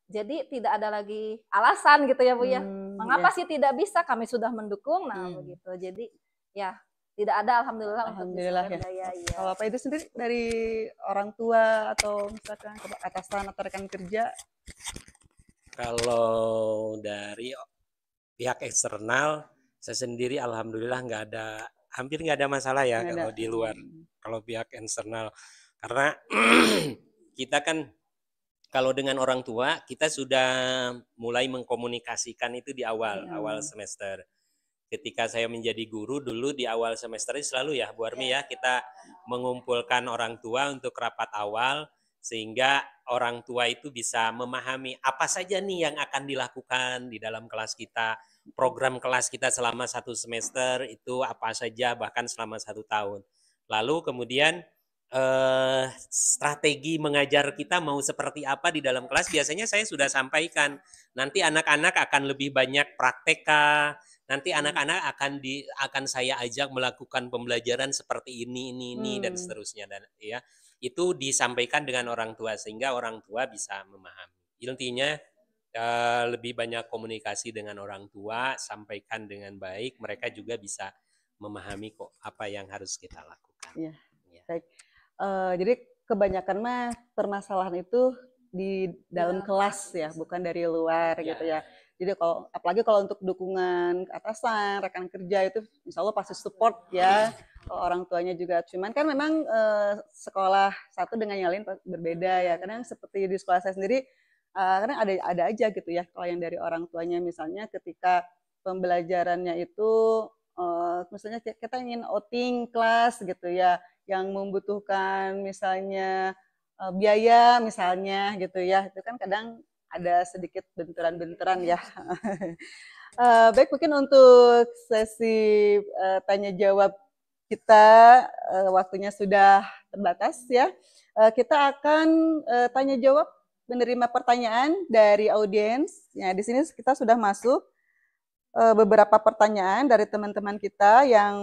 Jadi tidak ada lagi alasan gitu ya Bu ya. Mengapa sih tidak bisa? Kami sudah mendukung, nah begitu. Jadi ya tidak ada alhamdulillah untuk Alhamdulillah sumber ya. daya. Ya. Kalau Pak itu sendiri dari orang tua atau misalkan atasan atau rekan kerja? Kalau dari pihak eksternal, saya sendiri alhamdulillah hampir nggak ada masalah ya kalau di luar. Kalau pihak eksternal, karena kita kan kalau dengan orang tua kita sudah mulai mengkomunikasikan itu di awal semester. Ketika saya menjadi guru dulu di awal semester ini selalu ya Bu Armi ya, kita mengumpulkan orang tua untuk rapat awal sehingga orang tua itu bisa memahami apa saja nih yang akan dilakukan di dalam kelas kita, program kelas kita selama 1 semester itu apa saja, bahkan selama 1 tahun. Lalu kemudian strategi mengajar kita mau seperti apa di dalam kelas biasanya saya sudah sampaikan. Nanti anak-anak akan lebih banyak praktek, nanti anak-anak akan saya ajak melakukan pembelajaran seperti ini dan seterusnya, dan ya itu disampaikan dengan orang tua sehingga orang tua bisa memahami. Intinya lebih banyak komunikasi dengan orang tua, sampaikan dengan baik, mereka juga bisa memahami kok apa yang harus kita lakukan. Iya. Ya. Baik. Jadi kebanyakan mah permasalahan itu di dalam kelas ya, bukan dari luar gitu ya. Jadi apalagi kalau untuk dukungan atasan, rekan kerja itu insya Allah pasti support ya, orang tuanya juga. Cuman kan memang sekolah satu dengan yang lain berbeda ya. Kadang seperti di sekolah saya sendiri, kadang ada aja gitu ya. Kalau yang dari orang tuanya misalnya ketika pembelajarannya itu, misalnya kita ingin outing kelas gitu ya, yang membutuhkan misalnya biaya misalnya gitu ya, itu kan kadang ada sedikit benturan-benturan ya. Baik, mungkin untuk sesi tanya jawab kita waktunya sudah terbatas ya. Kita akan tanya jawab menerima pertanyaan dari audiens. Ya, di sini kita sudah masuk beberapa pertanyaan dari teman-teman kita yang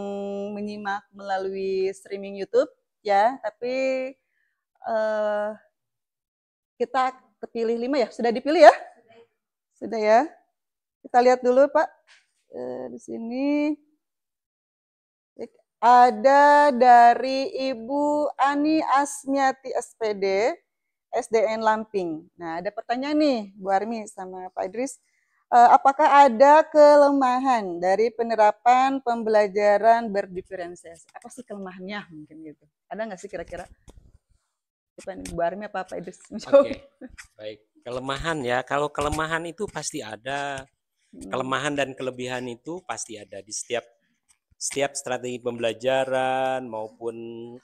menyimak melalui streaming YouTube ya, tapi kita terpilih 5 ya, sudah dipilih ya? Sudah ya. Kita lihat dulu Pak, di sini ada dari Ibu Ani Asmiati SPD, SDN Lamping. Nah, ada pertanyaan nih Bu Armi sama Pak Idris. Apakah ada kelemahan dari penerapan pembelajaran berdiferensiasi? Apa sih kelemahannya mungkin gitu? Ada nggak sih kira-kira? Bu Armi apa Pak Idris? Oke, baik. Kelemahan ya, kalau kelemahan itu pasti ada. Kelemahan dan kelebihan itu pasti ada di setiap strategi pembelajaran maupun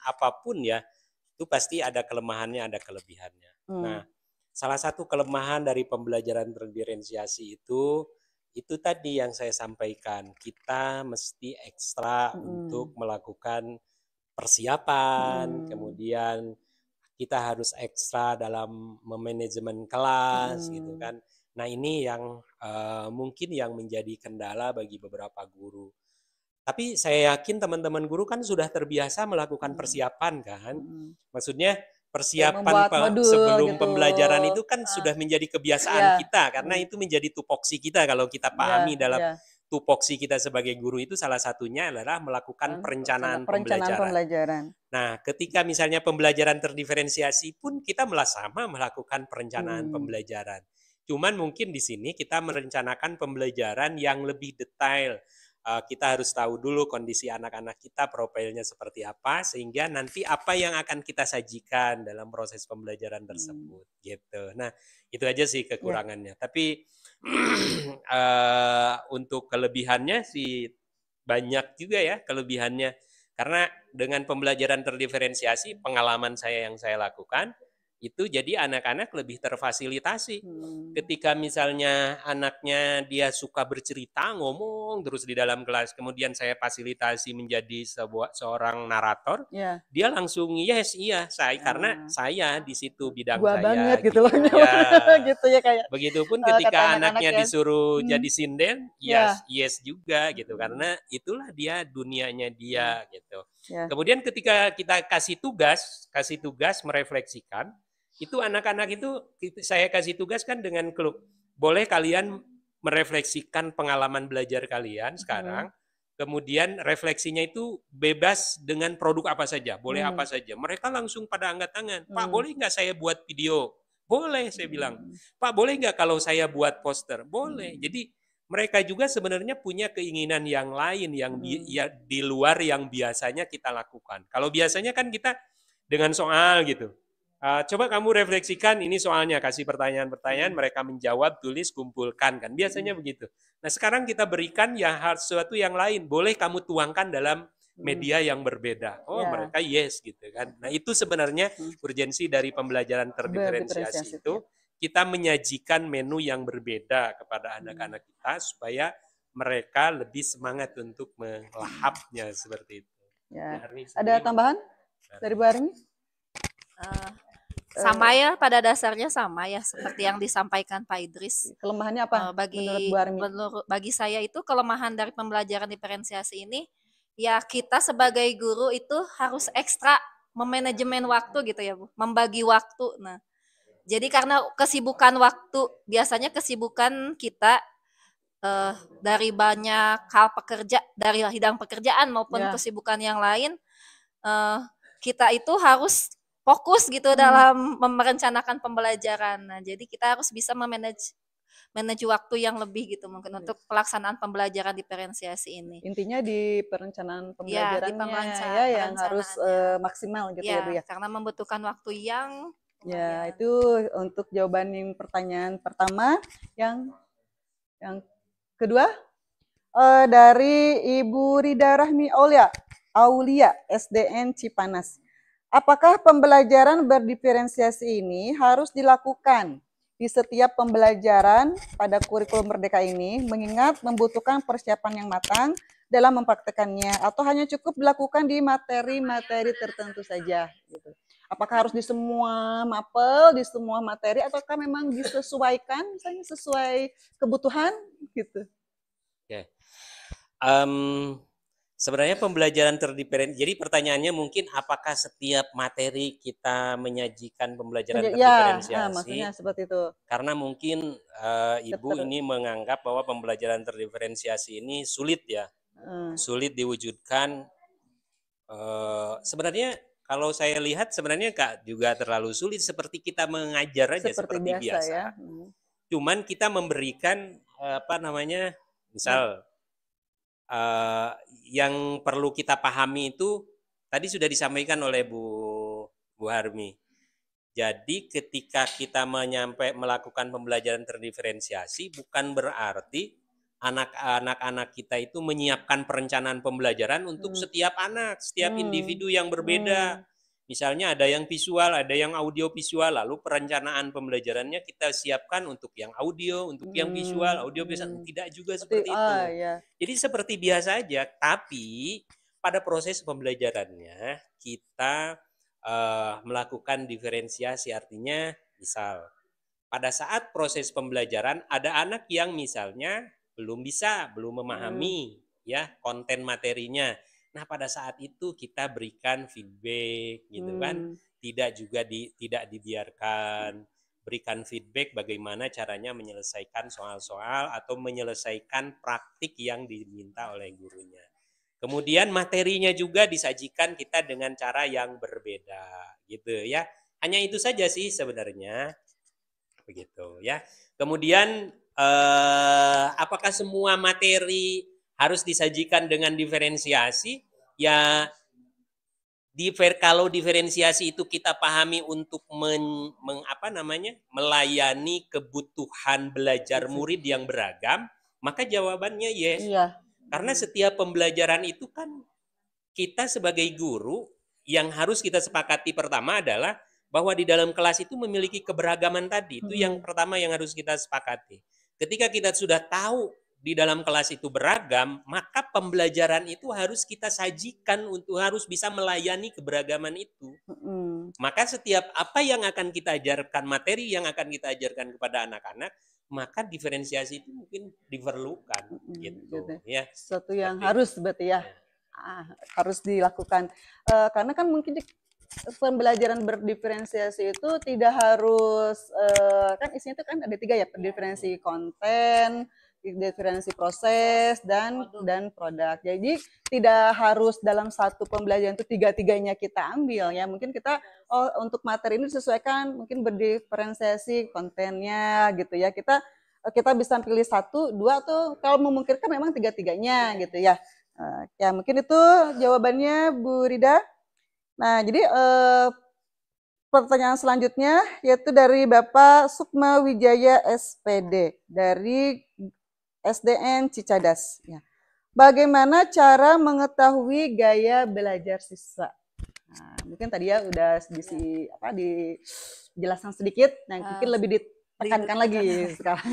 apapun ya, itu pasti ada kelemahannya, ada kelebihannya. Nah, salah satu kelemahan dari pembelajaran berdiferensiasi itu itu tadi yang saya sampaikan, kita mesti ekstra untuk melakukan persiapan, kemudian kita harus ekstra dalam memanajemen kelas gitu kan. Nah ini yang mungkin yang menjadi kendala bagi beberapa guru. Tapi saya yakin teman-teman guru kan sudah terbiasa melakukan persiapan kan. Maksudnya persiapan membuat modul sebelum gitu. pembelajaran itu kan sudah menjadi kebiasaan kita karena itu menjadi tupoksi kita kalau kita pahami dalam tupoksi kita sebagai guru itu salah satunya adalah melakukan perencanaan pembelajaran. Nah, ketika misalnya pembelajaran terdiferensiasi pun kita sama melakukan perencanaan pembelajaran. Cuman mungkin di sini kita merencanakan pembelajaran yang lebih detail. Kita harus tahu dulu kondisi anak-anak kita, profilnya seperti apa, sehingga nanti apa yang akan kita sajikan dalam proses pembelajaran tersebut. Gitu. Nah, itu aja sih kekurangannya. Tapi untuk kelebihannya sih banyak juga ya kelebihannya. Karena dengan pembelajaran terdiferensiasi, pengalaman saya yang saya lakukan, itu jadi anak-anak lebih terfasilitasi. Ketika misalnya anaknya dia suka bercerita, ngomong terus di dalam kelas, kemudian saya fasilitasi menjadi seorang narator, dia langsung yes, iya, karena saya di situ bidang Gua saya. Banget gitu loh. Gitu ya kayak. Begitupun ketika anaknya disuruh jadi sinden, yes juga gitu, karena itulah dia dunianya dia gitu. Kemudian ketika kita kasih tugas merefleksikan, itu anak-anak itu saya kasih tugas kan dengan boleh kalian merefleksikan pengalaman belajar kalian sekarang, kemudian refleksinya itu bebas dengan produk apa saja, boleh apa saja. Mereka langsung pada angkat tangan, Pak boleh nggak saya buat video? Boleh, saya bilang. Pak boleh nggak kalau saya buat poster? Boleh. Jadi mereka juga sebenarnya punya keinginan yang lain yang di luar yang biasanya kita lakukan. Kalau biasanya kan kita dengan soal gitu. Coba kamu refleksikan ini soalnya, kasih pertanyaan-pertanyaan, mereka menjawab, tulis, kumpulkan kan. Biasanya begitu. Nah sekarang kita berikan sesuatu yang lain. Boleh kamu tuangkan dalam media yang berbeda. Oh mereka yes gitu kan. Nah itu sebenarnya urgensi dari pembelajaran terdiferensiasi itu. Kita menyajikan menu yang berbeda kepada anak-anak kita supaya mereka lebih semangat untuk melahapnya seperti itu. Ada tambahan dari Bu Armi? Sama ya, pada dasarnya sama ya seperti yang disampaikan Pak Idris. Kelemahannya apa menurut Bu Armi? Bagi saya itu kelemahan dari pembelajaran diferensiasi ini, ya kita sebagai guru itu harus ekstra memanajemen waktu gitu ya Bu, membagi waktu. Nah, jadi karena kesibukan waktu, biasanya kesibukan kita dari banyak hal dari bidang pekerjaan maupun kesibukan yang lain, kita itu harus fokus gitu dalam merencanakan pembelajaran. Nah, jadi kita harus bisa manage waktu yang lebih gitu mungkin untuk pelaksanaan pembelajaran diferensiasi ini. Intinya di perencanaan pembelajarannya yang harus maksimal gitu ya Bu ya. Karena membutuhkan waktu yang itu untuk jawaban yang pertanyaan pertama. Yang kedua dari Ibu Rida Rahmi Aulia SDN Cipanas. Apakah pembelajaran berdiferensiasi ini harus dilakukan di setiap pembelajaran pada kurikulum Merdeka ini, mengingat membutuhkan persiapan yang matang dalam mempraktekannya, atau hanya cukup dilakukan di materi-materi tertentu saja? Gitu. Apakah harus di semua mapel, di semua materi, ataukah memang disesuaikan, misalnya sesuai kebutuhan gitu? Oke. Sebenarnya pembelajaran terdiferensiasi, jadi pertanyaannya mungkin apakah setiap materi kita menyajikan pembelajaran terdiferensiasi? Maksudnya seperti itu. Karena mungkin Ibu ini menganggap bahwa pembelajaran terdiferensiasi ini sulit ya, sulit diwujudkan. Sebenarnya kalau saya lihat sebenarnya Kak juga terlalu sulit, seperti kita mengajar aja seperti biasa. Ya. Cuman kita memberikan misal yang perlu kita pahami itu tadi sudah disampaikan oleh Bu Harmi. Jadi ketika kita melakukan pembelajaran terdiferensiasi bukan berarti anak-anak kita itu menyiapkan perencanaan pembelajaran untuk setiap anak, setiap individu yang berbeda. Misalnya ada yang visual, ada yang audio visual, lalu perencanaan pembelajarannya kita siapkan untuk yang audio, untuk yang visual, audio visual. Tidak juga seperti itu. Ya. Jadi seperti biasa aja, tapi pada proses pembelajarannya kita melakukan diferensiasi, artinya misal pada saat proses pembelajaran ada anak yang misalnya belum memahami ya konten materinya. Nah, pada saat itu kita berikan feedback gitu kan. Tidak dibiarkan, berikan feedback bagaimana caranya menyelesaikan soal-soal atau menyelesaikan praktik yang diminta oleh gurunya. Kemudian materinya juga disajikan kita dengan cara yang berbeda gitu ya. Hanya itu saja sih sebenarnya. Begitu ya. Kemudian apakah semua materi harus disajikan dengan diferensiasi? Ya, kalau diferensiasi itu kita pahami untuk melayani kebutuhan belajar murid yang beragam, maka jawabannya yes. Iya. Karena setiap pembelajaran itu kan kita sebagai guru yang harus kita sepakati pertama adalah bahwa di dalam kelas itu memiliki keberagaman tadi. Itu yang pertama yang harus kita sepakati. Ketika kita sudah tahu di dalam kelas itu beragam, maka pembelajaran itu harus kita sajikan untuk harus bisa melayani keberagaman itu. Maka setiap apa yang akan kita ajarkan, materi yang akan kita ajarkan kepada anak-anak, maka diferensiasi itu mungkin diperlukan. Gitu. Ya. Sesuatu yang harus berarti ya. Harus dilakukan. Karena kan mungkin pembelajaran berdiferensiasi itu tidak harus kan isinya itu kan ada 3 ya, diferensi konten, diferensi proses dan produk. Jadi tidak harus dalam satu pembelajaran itu 3-tiganya kita ambil ya. Mungkin kita untuk materi ini disesuaikan, mungkin berdiferensiasi kontennya gitu ya. Kita bisa pilih 1, 2 atau kalau memungkinkan memang 3-tiganya gitu ya. Ya mungkin itu jawabannya Bu Rida. Nah, jadi pertanyaan selanjutnya yaitu dari Bapak Sukma Wijaya SPD dari SDN Cicadas. Ya. Bagaimana cara mengetahui gaya belajar siswa? Nah, mungkin tadi ya udah dijelaskan sedikit, nah mungkin lebih ditekankan lagi sekarang.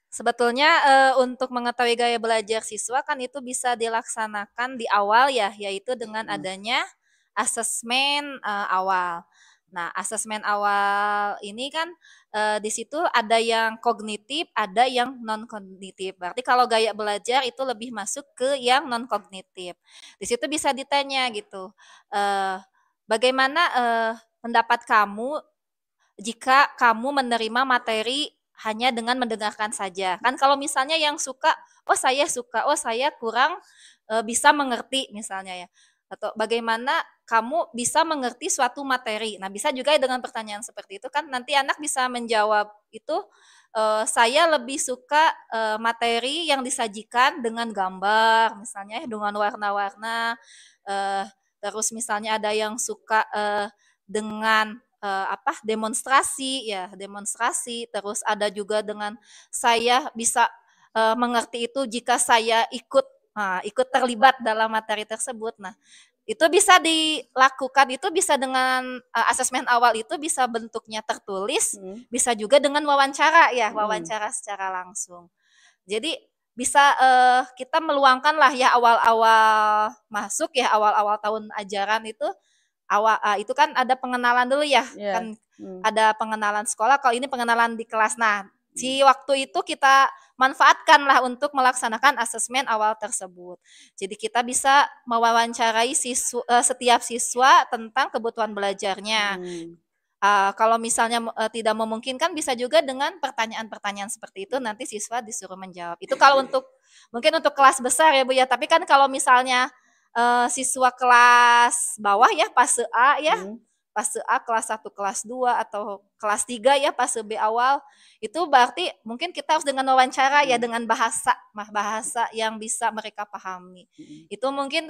Sebetulnya untuk mengetahui gaya belajar siswa kan itu bisa dilaksanakan di awal ya, yaitu dengan adanya asesmen awal. Nah, asesmen awal ini kan di situ ada yang kognitif, ada yang non kognitif. Berarti kalau gaya belajar itu lebih masuk ke yang non kognitif. Di situ bisa ditanya gitu, bagaimana pendapat kamu jika kamu menerima materi hanya dengan mendengarkan saja. Kan kalau misalnya yang suka, oh saya kurang bisa mengerti misalnya ya. Atau bagaimana kamu bisa mengerti suatu materi. Nah, bisa juga dengan pertanyaan seperti itu kan nanti anak bisa menjawab itu, saya lebih suka materi yang disajikan dengan gambar misalnya dengan warna-warna, terus misalnya ada yang suka dengan demonstrasi, terus ada juga dengan saya bisa mengerti itu jika saya ikut terlibat dalam materi tersebut. Nah, itu bisa dilakukan, itu bisa dengan asesmen awal itu bisa bentuknya tertulis, bisa juga dengan wawancara ya, wawancara secara langsung. Jadi bisa kita meluangkan lah ya awal-awal masuk ya, awal-awal tahun ajaran itu itu kan ada pengenalan dulu ya, kan ada pengenalan sekolah, kalau ini pengenalan di kelas. Nah, si waktu itu kita manfaatkanlah untuk melaksanakan asesmen awal tersebut. Jadi kita bisa mewawancarai setiap siswa tentang kebutuhan belajarnya. Kalau misalnya tidak memungkinkan bisa juga dengan pertanyaan-pertanyaan seperti itu nanti siswa disuruh menjawab. Itu kalau mungkin untuk kelas besar ya Bu ya, tapi kan kalau misalnya siswa kelas bawah ya, fase A ya, fase A kelas 1, kelas 2 atau kelas 3 ya, fase B awal, itu berarti mungkin kita harus dengan wawancara ya, dengan bahasa yang bisa mereka pahami. Itu mungkin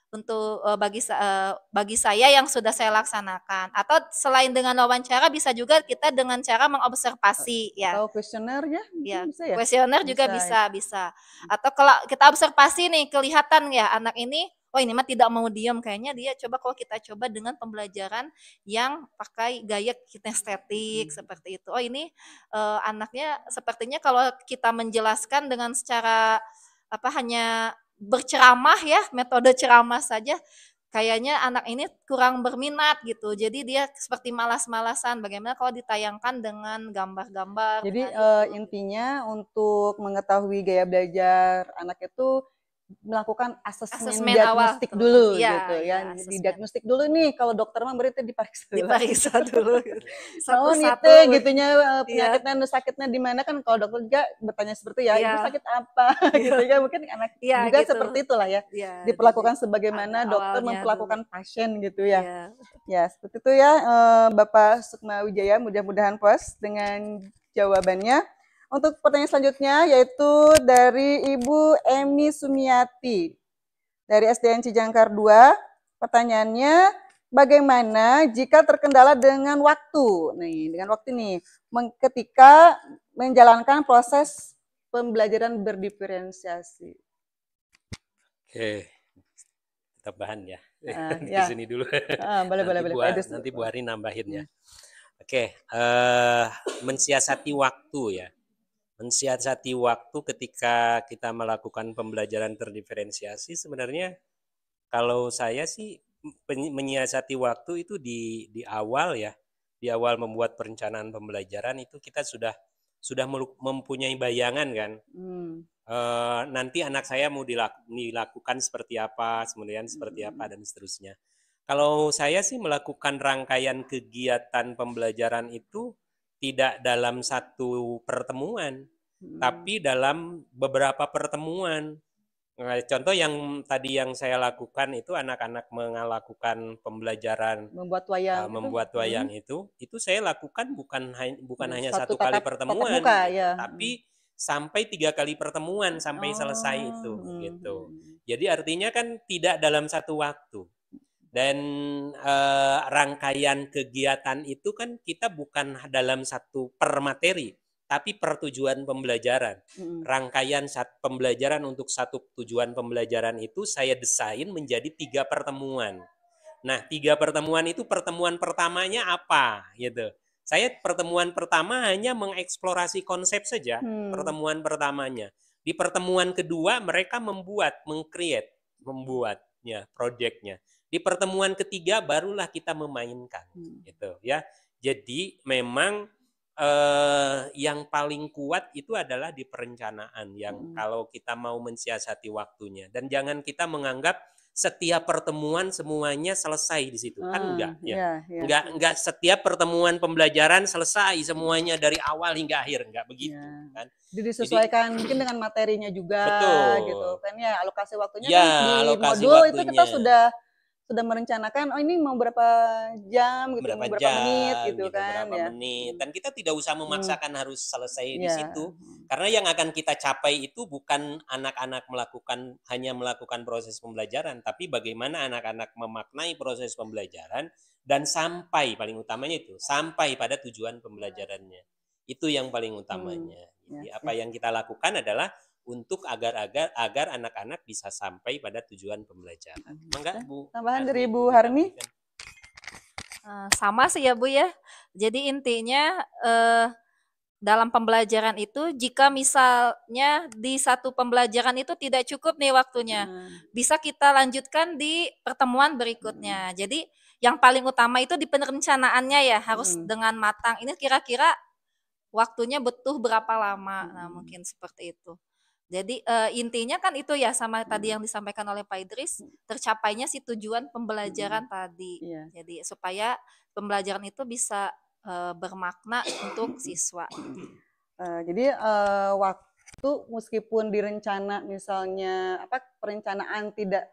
untuk bagi saya yang sudah saya laksanakan. Atau selain dengan wawancara bisa juga kita dengan cara mengobservasi ya. Atau kuesioner ya? Kuesioner juga bisa. Atau kalau kita observasi nih kelihatan ya anak ini oh ini mah tidak mau diam, kayaknya dia coba kalau kita coba dengan pembelajaran yang pakai gaya kinestetik seperti itu. Oh ini anaknya sepertinya kalau kita menjelaskan dengan secara apa hanya berceramah ya, metode ceramah saja, kayaknya anak ini kurang berminat gitu. Jadi dia seperti malas-malasan. Bagaimana kalau ditayangkan dengan gambar-gambar, Jadi dengan intinya untuk mengetahui gaya belajar anak itu melakukan asesmen asesmen awal diagnostik tuh. dulu Iya, gitu iya, ya. asesmen. Diagnostik dulu nih, kalau dokter mah berarti diperiksa dulu. Diperiksa dulu gitu. Naon Satu-satu. itu gitunya Iya, penyakitnya nu sakitnya di mana, kan kalau dokter juga bertanya seperti ya, ibu iya, sakit apa gitu ya, mungkin anak iya juga gitu. seperti itulah ya. Iya, jadi Diperlakukan ada sebagaimana dokter awalnya dulu. memperlakukan pasien gitu ya. Iya. Ya, seperti itu ya, Bapak Sukma Wijaya, mudah-mudahan puas dengan jawabannya. Untuk pertanyaan selanjutnya yaitu dari Ibu Emi Sumiati dari SDN Cijangkar 2. Pertanyaannya, bagaimana jika terkendala dengan waktu? Nih, dengan waktu nih, ketika menjalankan proses pembelajaran berdiferensiasi. Oke, tambahan ya. Di Ya. sini dulu. Boleh. Pak Idris Nanti Bu dulu. Hari nambahin ya. Oke, mensiasati waktu ya. Mensiasati waktu ketika kita melakukan pembelajaran terdiferensiasi, sebenarnya kalau saya sih menyiasati waktu itu di awal ya. Di awal membuat perencanaan pembelajaran itu kita sudah mempunyai bayangan kan. Nanti anak saya mau dilakukan seperti apa, kemudian seperti apa dan seterusnya. Kalau saya sih melakukan rangkaian kegiatan pembelajaran itu tidak dalam satu pertemuan, tapi dalam beberapa pertemuan. Nah, contoh yang tadi yang saya lakukan itu anak-anak melakukan pembelajaran Membuat wayang, itu saya lakukan bukan hanya satu tatap kali pertemuan, muka gitu, ya. tapi sampai 3 kali pertemuan sampai selesai itu, gitu. Jadi artinya kan tidak dalam satu waktu. Dan rangkaian kegiatan itu kan kita bukan dalam satu per materi, tapi per tujuan pembelajaran. Rangkaian pembelajaran untuk satu tujuan pembelajaran itu saya desain menjadi 3 pertemuan. Nah, 3 pertemuan itu pertemuan pertamanya apa gitu. Saya pertemuan pertama hanya mengeksplorasi konsep saja, pertemuan pertamanya. Di pertemuan kedua mereka membuatnya, proyeknya. Di pertemuan ketiga barulah kita memainkan, gitu ya. Jadi memang yang paling kuat itu adalah di perencanaan, yang kalau kita mau mensiasati waktunya, dan jangan kita menganggap setiap pertemuan semuanya selesai di situ, kan enggak ya. Enggak setiap pertemuan pembelajaran selesai semuanya dari awal hingga akhir, enggak begitu kan. Jadi disesuaikan mungkin dengan materinya juga. Betul. Gitu kan ya, alokasi waktunya ya, kan di alokasi modul waktunya. Itu kita sudah merencanakan, oh ini mau berapa jam gitu, mau berapa menit gitu kan berapa ya. menit, dan kita tidak usah memaksakan harus selesai di situ, karena yang akan kita capai itu bukan anak-anak hanya melakukan proses pembelajaran, tapi bagaimana anak-anak memaknai proses pembelajaran dan sampai, paling utamanya itu, sampai pada tujuan pembelajarannya. Itu yang paling utamanya. Jadi apa yang kita lakukan adalah untuk agar anak-anak bisa sampai pada tujuan pembelajaran. Enggak, Bu? Tambahan dari Bu Harmi? Sama sih ya Bu ya. Jadi intinya dalam pembelajaran itu, jika misalnya di satu pembelajaran itu tidak cukup nih waktunya, bisa kita lanjutkan di pertemuan berikutnya. Jadi yang paling utama itu di perencanaannya ya, harus dengan matang. Ini kira-kira waktunya butuh berapa lama. Nah, mungkin seperti itu. Jadi intinya kan itu ya, sama tadi yang disampaikan oleh Pak Idris, tercapainya si tujuan pembelajaran tadi. Jadi supaya pembelajaran itu bisa bermakna untuk siswa. Jadi waktu meskipun direncana misalnya perencanaan tidak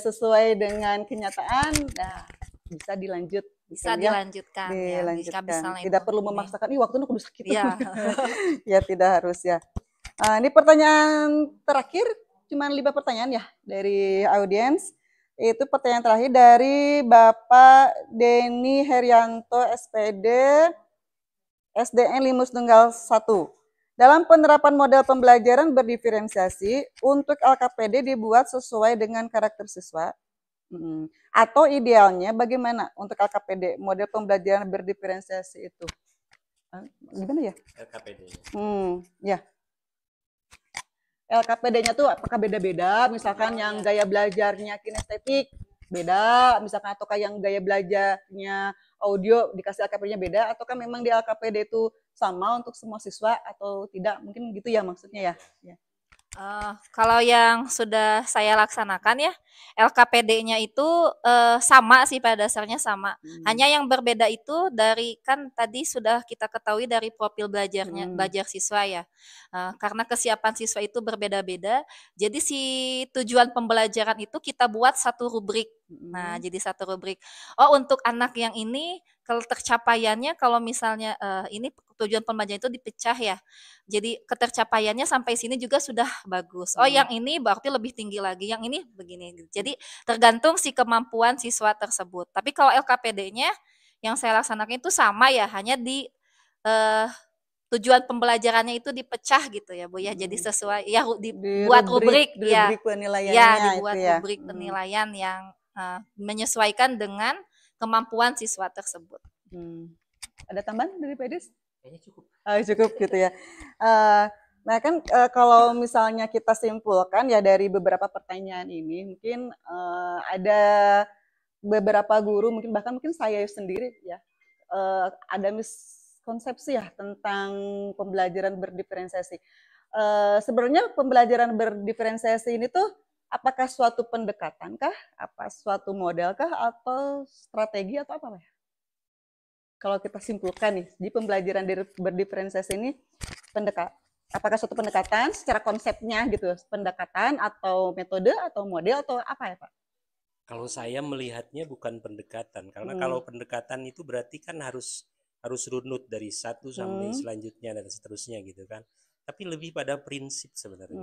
sesuai dengan kenyataan, nah bisa dilanjutkan. Tidak perlu memaksakan, waktunya kudu sakit. Ya tidak harus ya. Ini pertanyaan terakhir, cuma 5 pertanyaan ya dari audiens. Itu pertanyaan terakhir dari Bapak Denny Herianto SPD SDN Limus Tunggal 1. Dalam penerapan model pembelajaran berdiferensiasi, untuk LKPD dibuat sesuai dengan karakter siswa. Atau idealnya bagaimana untuk LKPD, model pembelajaran berdiferensiasi itu? Gimana ya? LKPD. Ya. LKPD-nya tuh apakah beda-beda? Misalkan yang gaya belajarnya kinestetik beda, misalkan ataukah yang gaya belajarnya audio dikasih LKPD-nya beda, ataukah memang di LKPD itu sama untuk semua siswa atau tidak? Mungkin gitu ya maksudnya ya. Ya. Kalau yang sudah saya laksanakan ya, LKPD-nya itu sama sih, pada dasarnya sama. Hanya yang berbeda itu dari, kan tadi sudah kita ketahui dari profil belajar siswa ya. Karena kesiapan siswa itu berbeda-beda, jadi si tujuan pembelajaran itu kita buat satu rubrik. Nah, jadi satu rubrik. Oh, untuk anak yang ini kalau tercapaiannya, kalau misalnya ini tujuan pembelajaran itu dipecah ya. Jadi ketercapaiannya sampai sini juga sudah bagus. Oh, yang ini berarti lebih tinggi lagi, yang ini begini. Jadi tergantung si kemampuan siswa tersebut. Tapi kalau LKPD-nya yang saya laksanakan itu sama ya, hanya di tujuan pembelajarannya itu dipecah gitu ya, Bu ya. Jadi sesuai ya, dibuat rubrik ya. Penilaiannya Ya, dibuat itu ya. rubrik penilaian yang menyesuaikan dengan kemampuan siswa tersebut. Ada tambahan dari Pedis? Kayaknya cukup. Cukup gitu ya. Nah kan kalau misalnya kita simpulkan ya dari beberapa pertanyaan ini, mungkin ada beberapa guru, mungkin saya sendiri ya, ada miskonsepsi ya tentang pembelajaran berdiferensiasi. Sebenarnya pembelajaran berdiferensiasi ini tuh apakah suatu pendekatan kah, apa suatu model kah, atau strategi atau apa ya? Kalau kita simpulkan nih, di pembelajaran berdiferensiasi ini apakah suatu pendekatan secara konsepnya gitu, pendekatan atau metode atau model atau apa ya Pak? Kalau saya melihatnya bukan pendekatan, karena kalau pendekatan itu berarti kan harus runut dari satu sampai selanjutnya dan seterusnya gitu kan. Tapi lebih pada prinsip sebenarnya.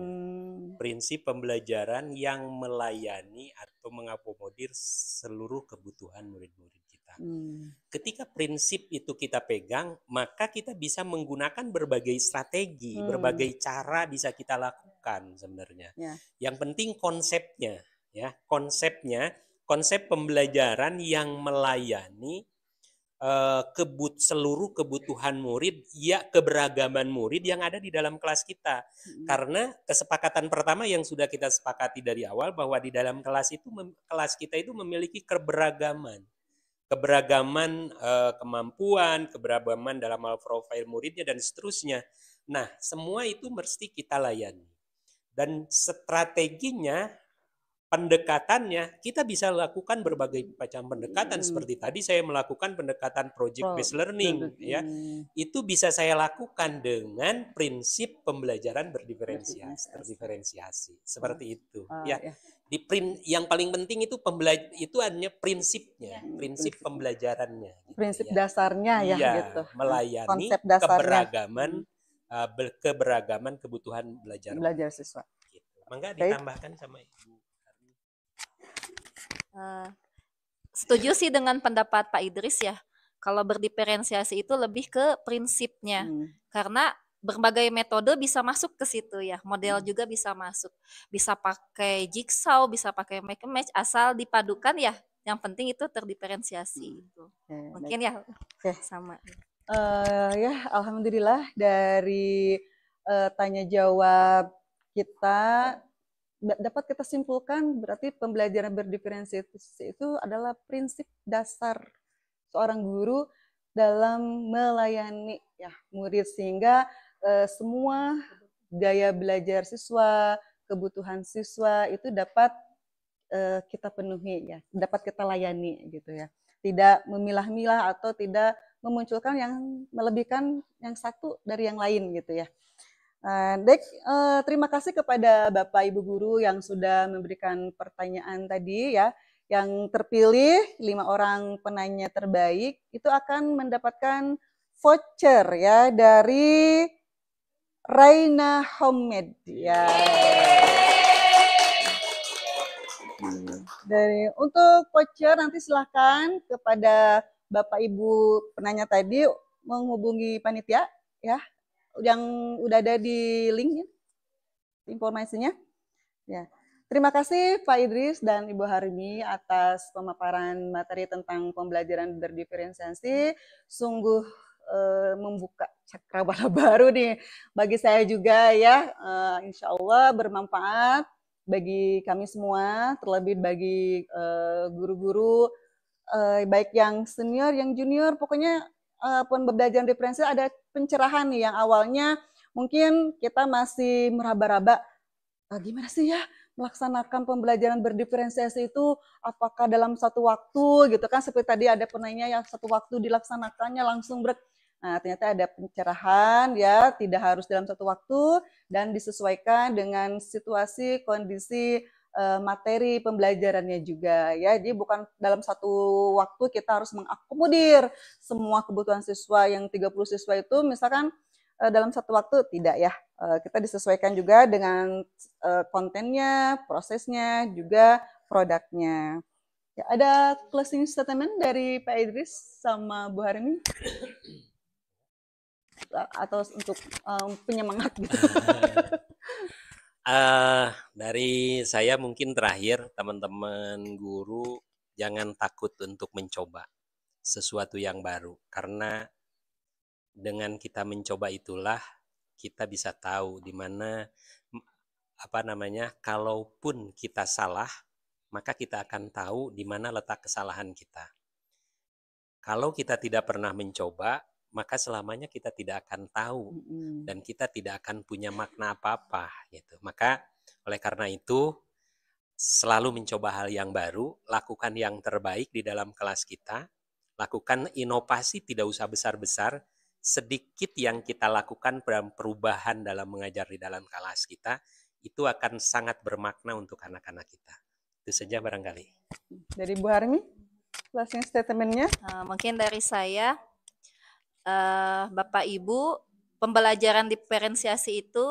Prinsip pembelajaran yang melayani atau mengakomodir seluruh kebutuhan murid-murid kita. Ketika prinsip itu kita pegang, maka kita bisa menggunakan berbagai strategi, berbagai cara bisa kita lakukan sebenarnya. Yang penting konsepnya, ya, konsep pembelajaran yang melayani seluruh kebutuhan murid, ya, keberagaman murid yang ada di dalam kelas kita. Karena kesepakatan pertama yang sudah kita sepakati dari awal bahwa di dalam kelas kita itu memiliki keberagaman kemampuan, keberagaman dalam hal profil muridnya dan seterusnya. Nah, semua itu mesti kita layani. Dan strateginya, pendekatannya, kita bisa lakukan berbagai macam pendekatan. Seperti tadi saya melakukan pendekatan project based learning, ya. Itu bisa saya lakukan dengan prinsip pembelajaran berdiferensiasi. Seperti itu, ya. Yang paling penting itu hanya prinsipnya, prinsip pembelajarannya. Gitu, prinsip ya. dasarnya ya, gitu. Melayani konsep dasarnya. keberagaman kebutuhan belajar siswa. Gitu. Mangga ditambahkan sama Ibu. Setuju sih dengan pendapat Pak Idris ya. Kalau berdiferensiasi itu lebih ke prinsipnya. Karena berbagai metode bisa masuk ke situ ya. Model juga bisa masuk. Bisa pakai jigsaw, bisa pakai make and match, asal dipadukan ya. Yang penting itu terdiferensiasi. Mungkin ya sama. Ya, alhamdulillah dari tanya jawab kita dapat kita simpulkan berarti pembelajaran berdiferensiasi itu adalah prinsip dasar seorang guru dalam melayani ya murid, sehingga semua gaya belajar siswa, kebutuhan siswa itu dapat kita penuhi ya, dapat kita layani gitu ya. Tidak memilah-milah atau tidak memunculkan yang melebihkan yang satu dari yang lain gitu ya. Dek, terima kasih kepada Bapak Ibu Guru yang sudah memberikan pertanyaan tadi ya. Yang terpilih 5 orang penanya terbaik itu akan mendapatkan voucher ya dari Raina Homemade ya. Untuk voucher nanti silahkan kepada Bapak Ibu penanya tadi menghubungi panitia ya. yang udah ada di link ya, informasinya. Ya. Terima kasih Pak Idris dan Ibu Harmi atas pemaparan materi tentang pembelajaran berdiferensiasi. Sungguh membuka cakrawala baru nih bagi saya juga ya. Insya Allah bermanfaat bagi kami semua, terlebih bagi guru-guru baik yang senior, yang junior, pokoknya pembelajaran diferensiasi ada pencerahan nih yang awalnya mungkin kita masih meraba-raba gimana sih ya melaksanakan pembelajaran berdiferensiasi itu, apakah dalam satu waktu gitu kan, seperti tadi ada penanya yang satu waktu dilaksanakannya langsung Nah, ternyata ada pencerahan ya, tidak harus dalam satu waktu dan disesuaikan dengan situasi, kondisi, materi pembelajarannya juga ya. Jadi bukan dalam satu waktu kita harus mengakomodir semua kebutuhan siswa yang 30 siswa itu misalkan dalam satu waktu, tidak ya. Kita disesuaikan juga dengan kontennya, prosesnya, juga produknya. Ya, ada closing statement dari Pak Idris sama Bu Harmi? Atau untuk penyemangat gitu? Dari saya mungkin terakhir, teman-teman guru jangan takut untuk mencoba sesuatu yang baru, karena dengan kita mencoba itulah kita bisa tahu di mana kalaupun kita salah, maka kita akan tahu di mana letak kesalahan kita. Kalau kita tidak pernah mencoba, maka selamanya kita tidak akan tahu dan kita tidak akan punya makna apa-apa gitu. Maka oleh karena itu selalu mencoba hal yang baru, lakukan yang terbaik di dalam kelas kita, lakukan inovasi, tidak usah besar-besar, sedikit yang kita lakukan perubahan dalam mengajar di dalam kelas kita, itu akan sangat bermakna untuk anak-anak kita. Itu saja barangkali. Dari Bu Harmi, closing statement-nya? Mungkin dari saya, Bapak Ibu, pembelajaran diferensiasi itu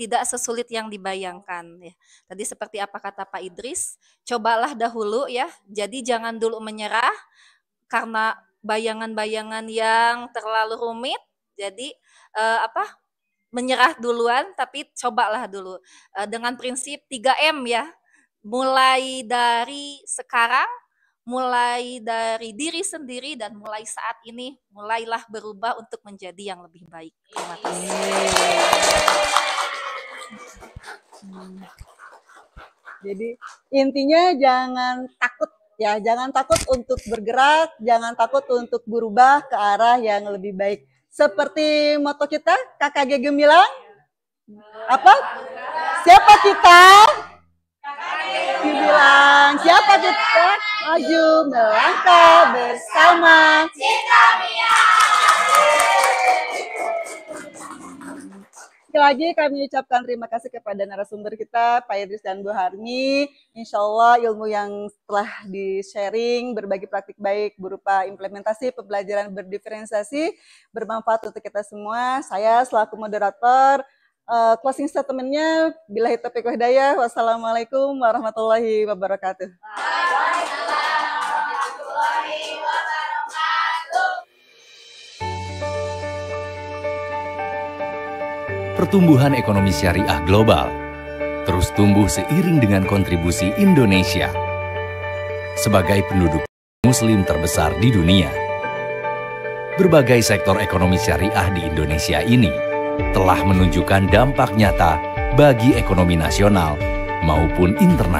tidak sesulit yang dibayangkan. Ya. Tadi seperti apa kata Pak Idris, cobalah dahulu ya. Jadi jangan dulu menyerah karena bayangan-bayangan yang terlalu rumit. Jadi menyerah duluan, tapi cobalah dulu dengan prinsip 3M ya. Mulai dari sekarang, mulai dari diri sendiri, dan mulai saat ini, mulailah berubah untuk menjadi yang lebih baik. Terima kasih. Jadi intinya jangan takut ya, jangan takut untuk bergerak, jangan takut untuk berubah ke arah yang lebih baik. Seperti moto kita, KKG Gemilang, apa? Siapa kita? Gemilang. Siapa kita? Maju melangkah bersama. Sekali lagi kami ucapkan terima kasih kepada narasumber kita, Pak Idris dan Bu Harmi. Insya Allah ilmu yang telah di-sharing, berbagi praktik baik berupa implementasi pembelajaran berdiferensiasi, bermanfaat untuk kita semua. Saya selaku moderator, closing statement-nya, billahi taufiq wal hidayah. Wassalamualaikum warahmatullahi wabarakatuh. Pertumbuhan ekonomi syariah global terus tumbuh seiring dengan kontribusi Indonesia sebagai penduduk muslim terbesar di dunia. Berbagai sektor ekonomi syariah di Indonesia ini telah menunjukkan dampak nyata bagi ekonomi nasional maupun internasional.